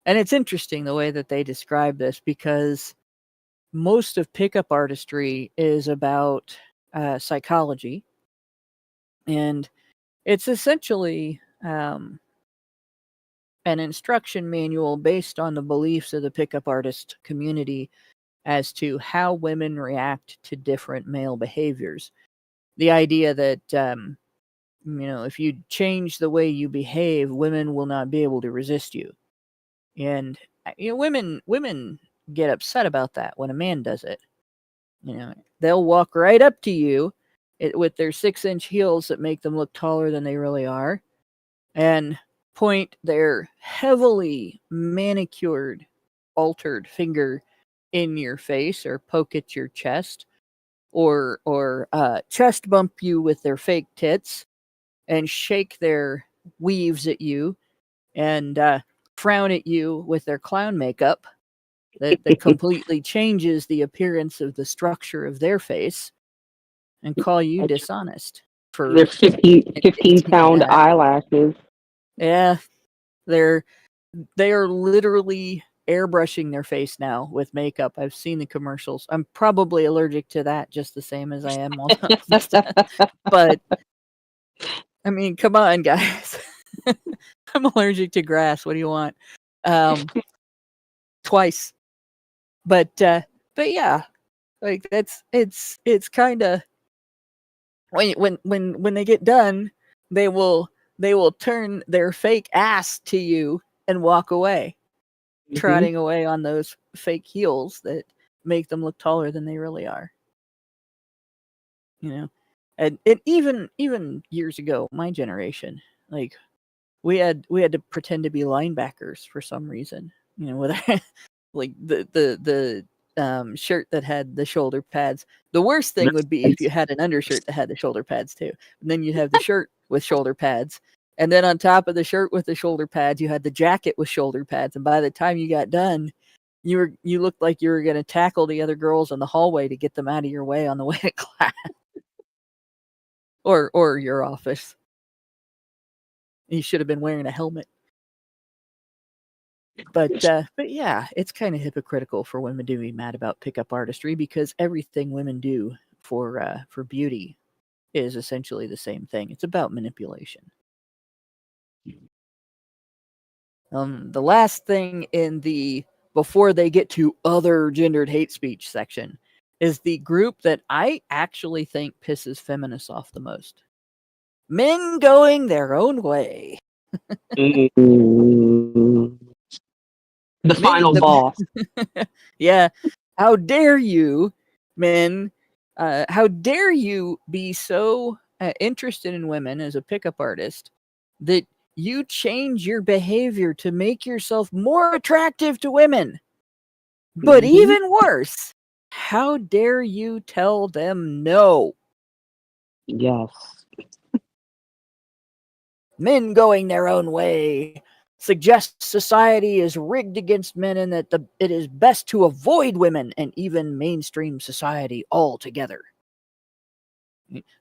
And it's interesting the way that they describe this, because most of pickup artistry is about psychology. And it's essentially an instruction manual based on the beliefs of the pickup artist community as to how women react to different male behaviors. The idea that, if you change the way you behave, women will not be able to resist you. And women get upset about that when a man does it. They'll walk right up to you with their 6-inch heels that make them look taller than they really are, and point their heavily manicured, altered finger in your face, or poke at your chest, or chest bump you with their fake tits, and shake their weaves at you and frown at you with their clown makeup that completely changes the appearance of the structure of their face and call you dishonest for Their 15-pound eyelashes. Yeah, they are literally airbrushing their face now with makeup. I've seen the commercials. I'm probably allergic to that just the same as I am all the other stuff. But I mean, come on, guys. I'm allergic to grass. What do you want? Twice. But yeah, like it's kind of when they get done, they will turn their fake ass to you and walk away, trotting away on those fake heels that make them look taller than they really are. You know, and even years ago, my generation, like we had to pretend to be linebackers for some reason. You know, with like the shirt that had the shoulder pads. The worst thing would be if you had an undershirt that had the shoulder pads too. And then you'd have the shirt with shoulder pads. And then on top of the shirt with the shoulder pads, you had the jacket with shoulder pads. And by the time you got done, you looked like you were going to tackle the other girls in the hallway to get them out of your way on the way to class. or your office. You should have been wearing a helmet. But yeah, it's kind of hypocritical for women to be mad about pickup artistry because everything women do for beauty is essentially the same thing. It's about manipulation. The last thing in the before they get to other gendered hate speech section is the group that I actually think pisses feminists off the most. Men going their own way. The final boss. Yeah. How dare you, men? How dare you be so interested in women as a pickup artist that you change your behavior to make yourself more attractive to women? But even worse, how dare you tell them no? Yes. Men going their own way suggests society is rigged against men and that it is best to avoid women and even mainstream society altogether.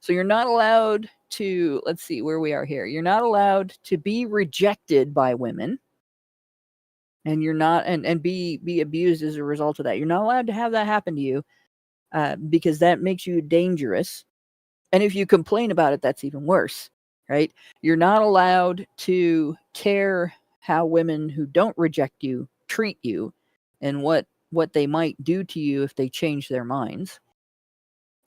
So you're not allowed to, let's see where we are here. You're not allowed to be rejected by women. And you're not, and be abused as a result of that. You're not allowed to have that happen to you because that makes you dangerous. And if you complain about it, that's even worse, right? You're not allowed to care how women who don't reject you treat you and what they might do to you if they change their minds.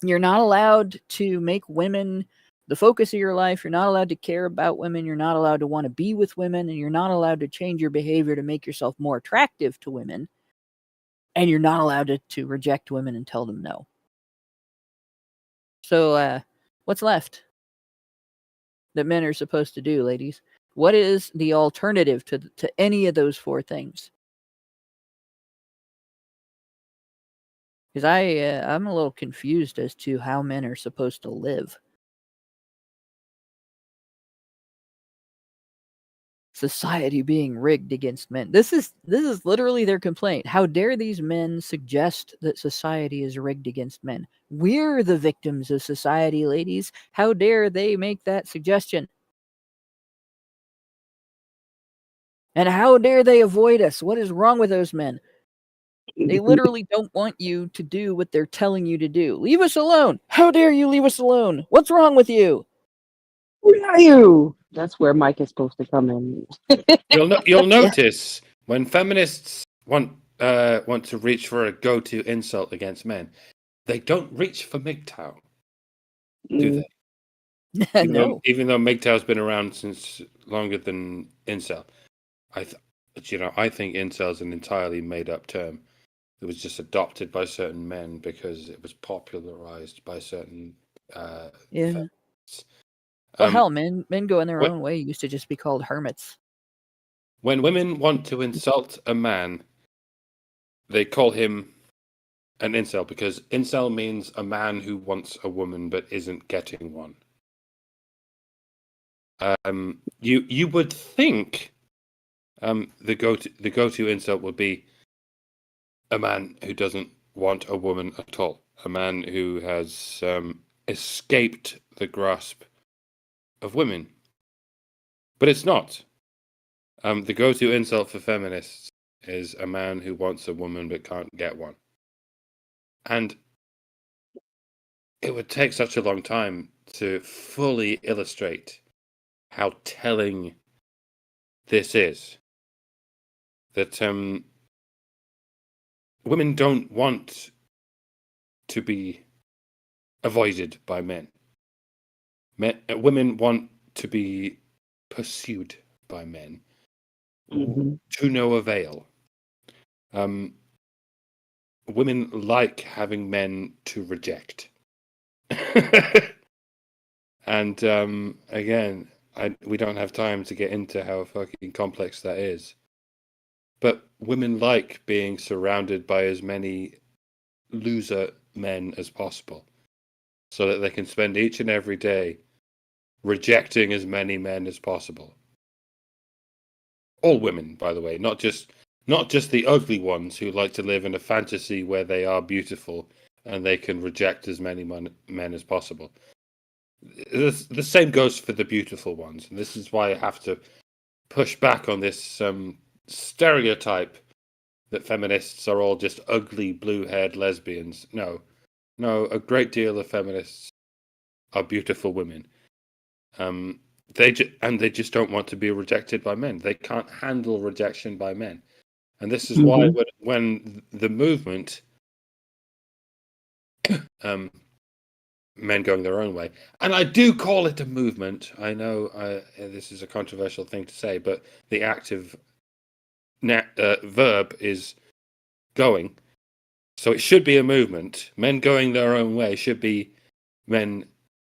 You're not allowed to make women the focus of your life. You're not allowed to care about women. You're not allowed to want to be with women. And you're not allowed to change your behavior to make yourself more attractive to women. And you're not allowed to reject women and tell them no. So, what's left that men are supposed to do, ladies? What is the alternative to any of those four things? Because I'm a little confused as to how men are supposed to live. Society being rigged against men. This is literally their complaint. How dare these men suggest that society is rigged against men? We're the victims of society, ladies. How dare they make that suggestion? And how dare they avoid us? What is wrong with those men? They literally don't want you to do what they're telling you to do. Leave us alone. How dare you leave us alone? What's wrong with you? Who are you? That's where Mike is supposed to come in. You'll notice when feminists want to reach for a go-to insult against men, they don't reach for MGTOW, do they? No. Even though MGTOW's been around since longer than Incel, I think Incel's an entirely made-up term. It was just adopted by certain men because it was popularized by certain feminists. Well, hell, men going their own way used to just be called hermits. When women want to insult a man, they call him an incel because incel means a man who wants a woman but isn't getting one. You would think the go-to insult would be a man who doesn't want a woman at all, a man who has escaped the grasp of women, but it's not. The go-to insult for feminists is a man who wants a woman but can't get one, and it would take such a long time to fully illustrate how telling this is. That women don't want to be avoided by men. Women want to be pursued by men to no avail. Women like having men to reject. And again, we don't have time to get into how fucking complex that is. But women like being surrounded by as many loser men as possible, so that they can spend each and every day rejecting as many men as possible. All women, by the way, not just the ugly ones who like to live in a fantasy where they are beautiful and they can reject as many men as possible. The same goes for the beautiful ones, and this is why I have to push back on this stereotype that feminists are all just ugly blue-haired lesbians. No, a great deal of feminists are beautiful women. They just don't want to be rejected by men. They can't handle rejection by men, and this is why when the movement, men going their own way, and I do call it a movement. I know this is a controversial thing to say, but the active verb is going, so it should be a movement. Men going their own way should be men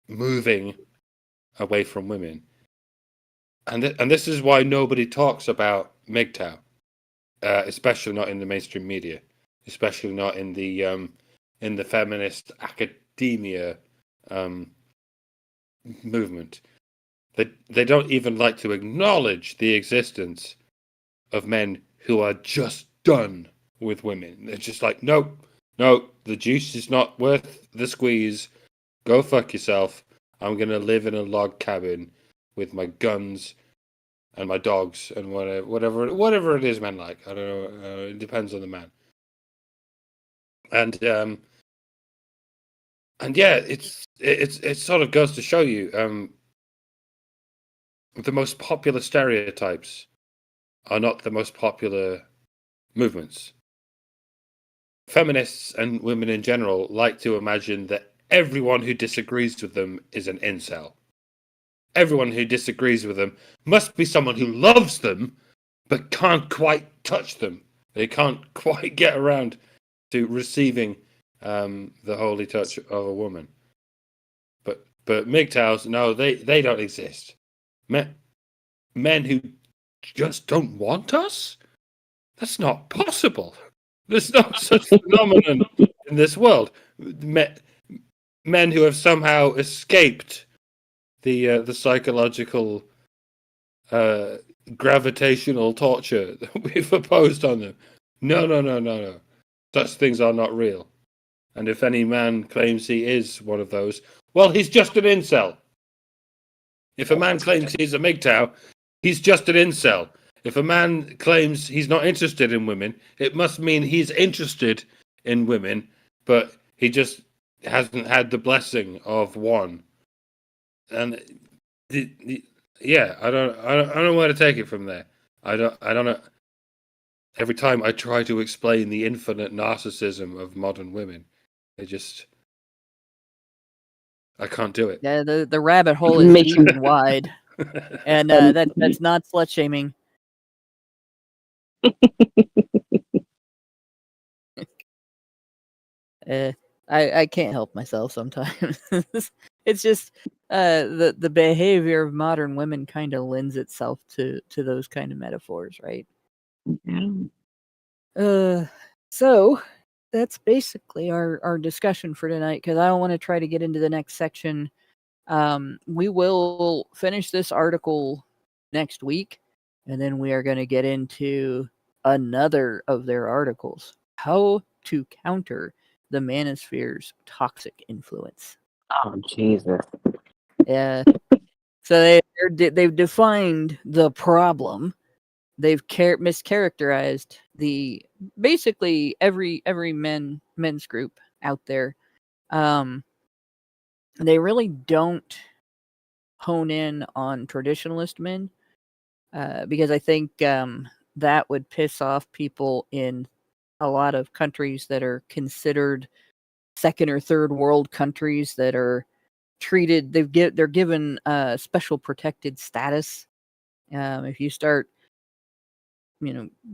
moving away from women, and this is why nobody talks about MGTOW, especially not in the mainstream media, especially not in the feminist academia movement. They don't even like to acknowledge the existence of men who are just done with women. They're just like, no, the juice is not worth the squeeze. Go fuck yourself. I'm gonna live in a log cabin with my guns and my dogs and whatever it is men like. I don't know. It depends on the man. And yeah, it sort of goes to show you the most popular stereotypes are not the most popular movements. Feminists and women in general like to imagine that everyone who disagrees with them is an incel. Everyone who disagrees with them must be someone who loves them, but can't quite touch them. They can't quite get around to receiving the holy touch of a woman. But MGTOWs, no, they don't exist. Men who just don't want us? That's not possible. There's no such phenomenon in this world. Men who have somehow escaped the psychological gravitational torture that we've imposed on them. No. Such things are not real. And if any man claims he is one of those, well, he's just an incel. If a man claims he's a MGTOW, he's just an incel. If a man claims he's not interested in women, it must mean he's interested in women, but he just hasn't had the blessing of one. And yeah, I don't know where to take it from there. I don't know. Every time I try to explain the infinite narcissism of modern women, I can't do it. Yeah, the rabbit hole is deep and wide, and that's not slut shaming. I can't help myself sometimes. It's just the behavior of modern women kind of lends itself to those kind of metaphors, right? So that's basically our discussion for tonight, because I don't want to try to get into the next section We will finish this article next week, and then we are going to get into another of their articles, how to counter the Manosphere's toxic influence. Oh, Jesus. Yeah. So they've defined the problem. They've mischaracterized the basically every men's group out there. They really don't hone in on traditionalist men, because I think that would piss off people in a lot of countries that are considered second or third world countries that are treated. They're given special protected status. If you start,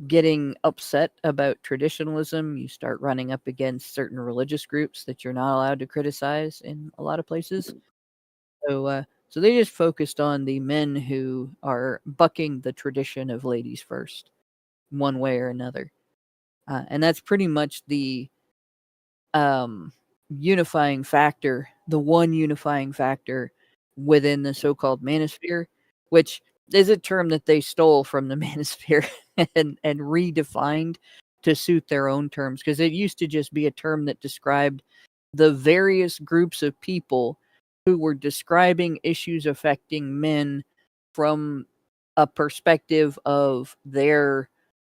getting upset about traditionalism, you start running up against certain religious groups that you're not allowed to criticize in a lot of places. So they just focused on the men who are bucking the tradition of ladies first, one way or another, and that's pretty much the unifying factor, the one unifying factor within the so-called manosphere, which is a term that they stole from the manosphere and redefined to suit their own terms, because it used to just be a term that described the various groups of people who were describing issues affecting men from a perspective of their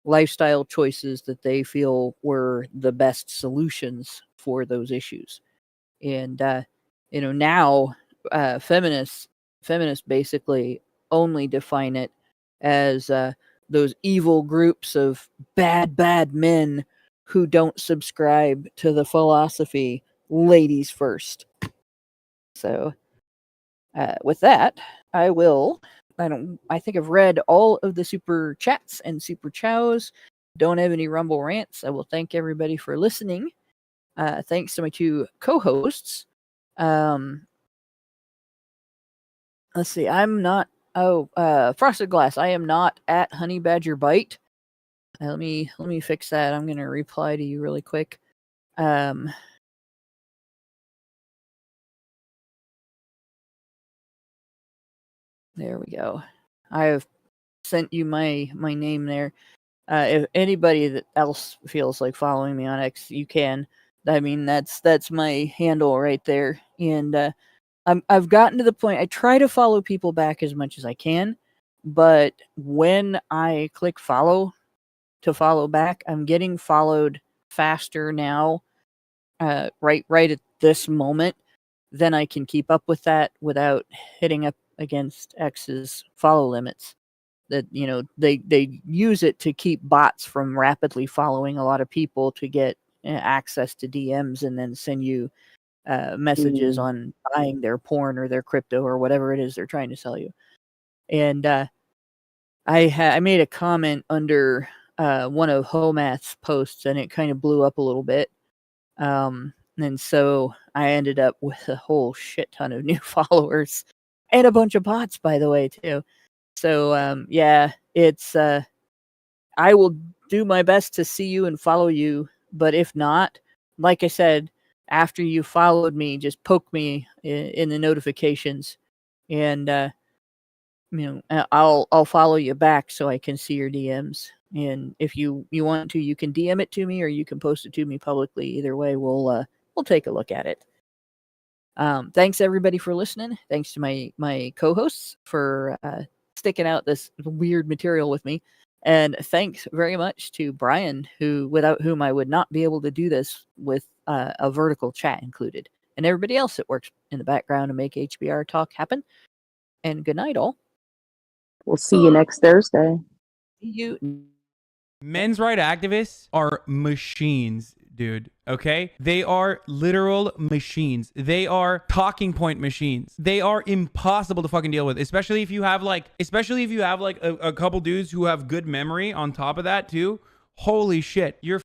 lifestyle choices that they feel were the best solutions for those issues. And now feminists basically only define it as those evil groups of bad men who don't subscribe to the philosophy ladies first. So with that, I think I've read all of the super chats and super chows. Don't have any rumble rants. I will thank everybody for listening. Thanks to my two co-hosts. Let's see. I'm not. Frosted Glass. I am not at Honey Badger Bite. Let me fix that. I'm gonna reply to you really quick. There we go. I have sent you my name there. If anybody that else feels like following me on X, you can. I mean, that's my handle right there. And I've gotten to the point. I try to follow people back as much as I can, but when I click follow to follow back, I'm getting followed faster now. Right at this moment, then I can keep up with that without hitting up against X's follow limits. That they use it to keep bots from rapidly following a lot of people to get access to DMs and then send you messages on buying their porn or their crypto or whatever it is they're trying to sell you. And I made a comment under one of Homath's posts, and it kind of blew up a little bit. And so I ended up with a whole shit ton of new followers and a bunch of bots, by the way, too. So yeah, it's I will do my best to see you and follow you, but if not, like I said, after you followed me, just poke me in the notifications, and I'll follow you back so I can see your DMs. And if you want to, you can DM it to me or you can post it to me publicly. Either way, we'll take a look at it. Thanks everybody for listening. Thanks to my co-hosts for sticking out this weird material with me. And thanks very much to Brian, without whom I would not be able to do this with a vertical chat included. And everybody else that works in the background to make HBR talk happen. And good night, all. We'll see you next Thursday. See you. Men's rights activists are machines, dude. Okay? They are literal machines. They are talking point machines. They are impossible to fucking deal with, especially if you have like a couple dudes who have good memory on top of that too. Holy shit. You're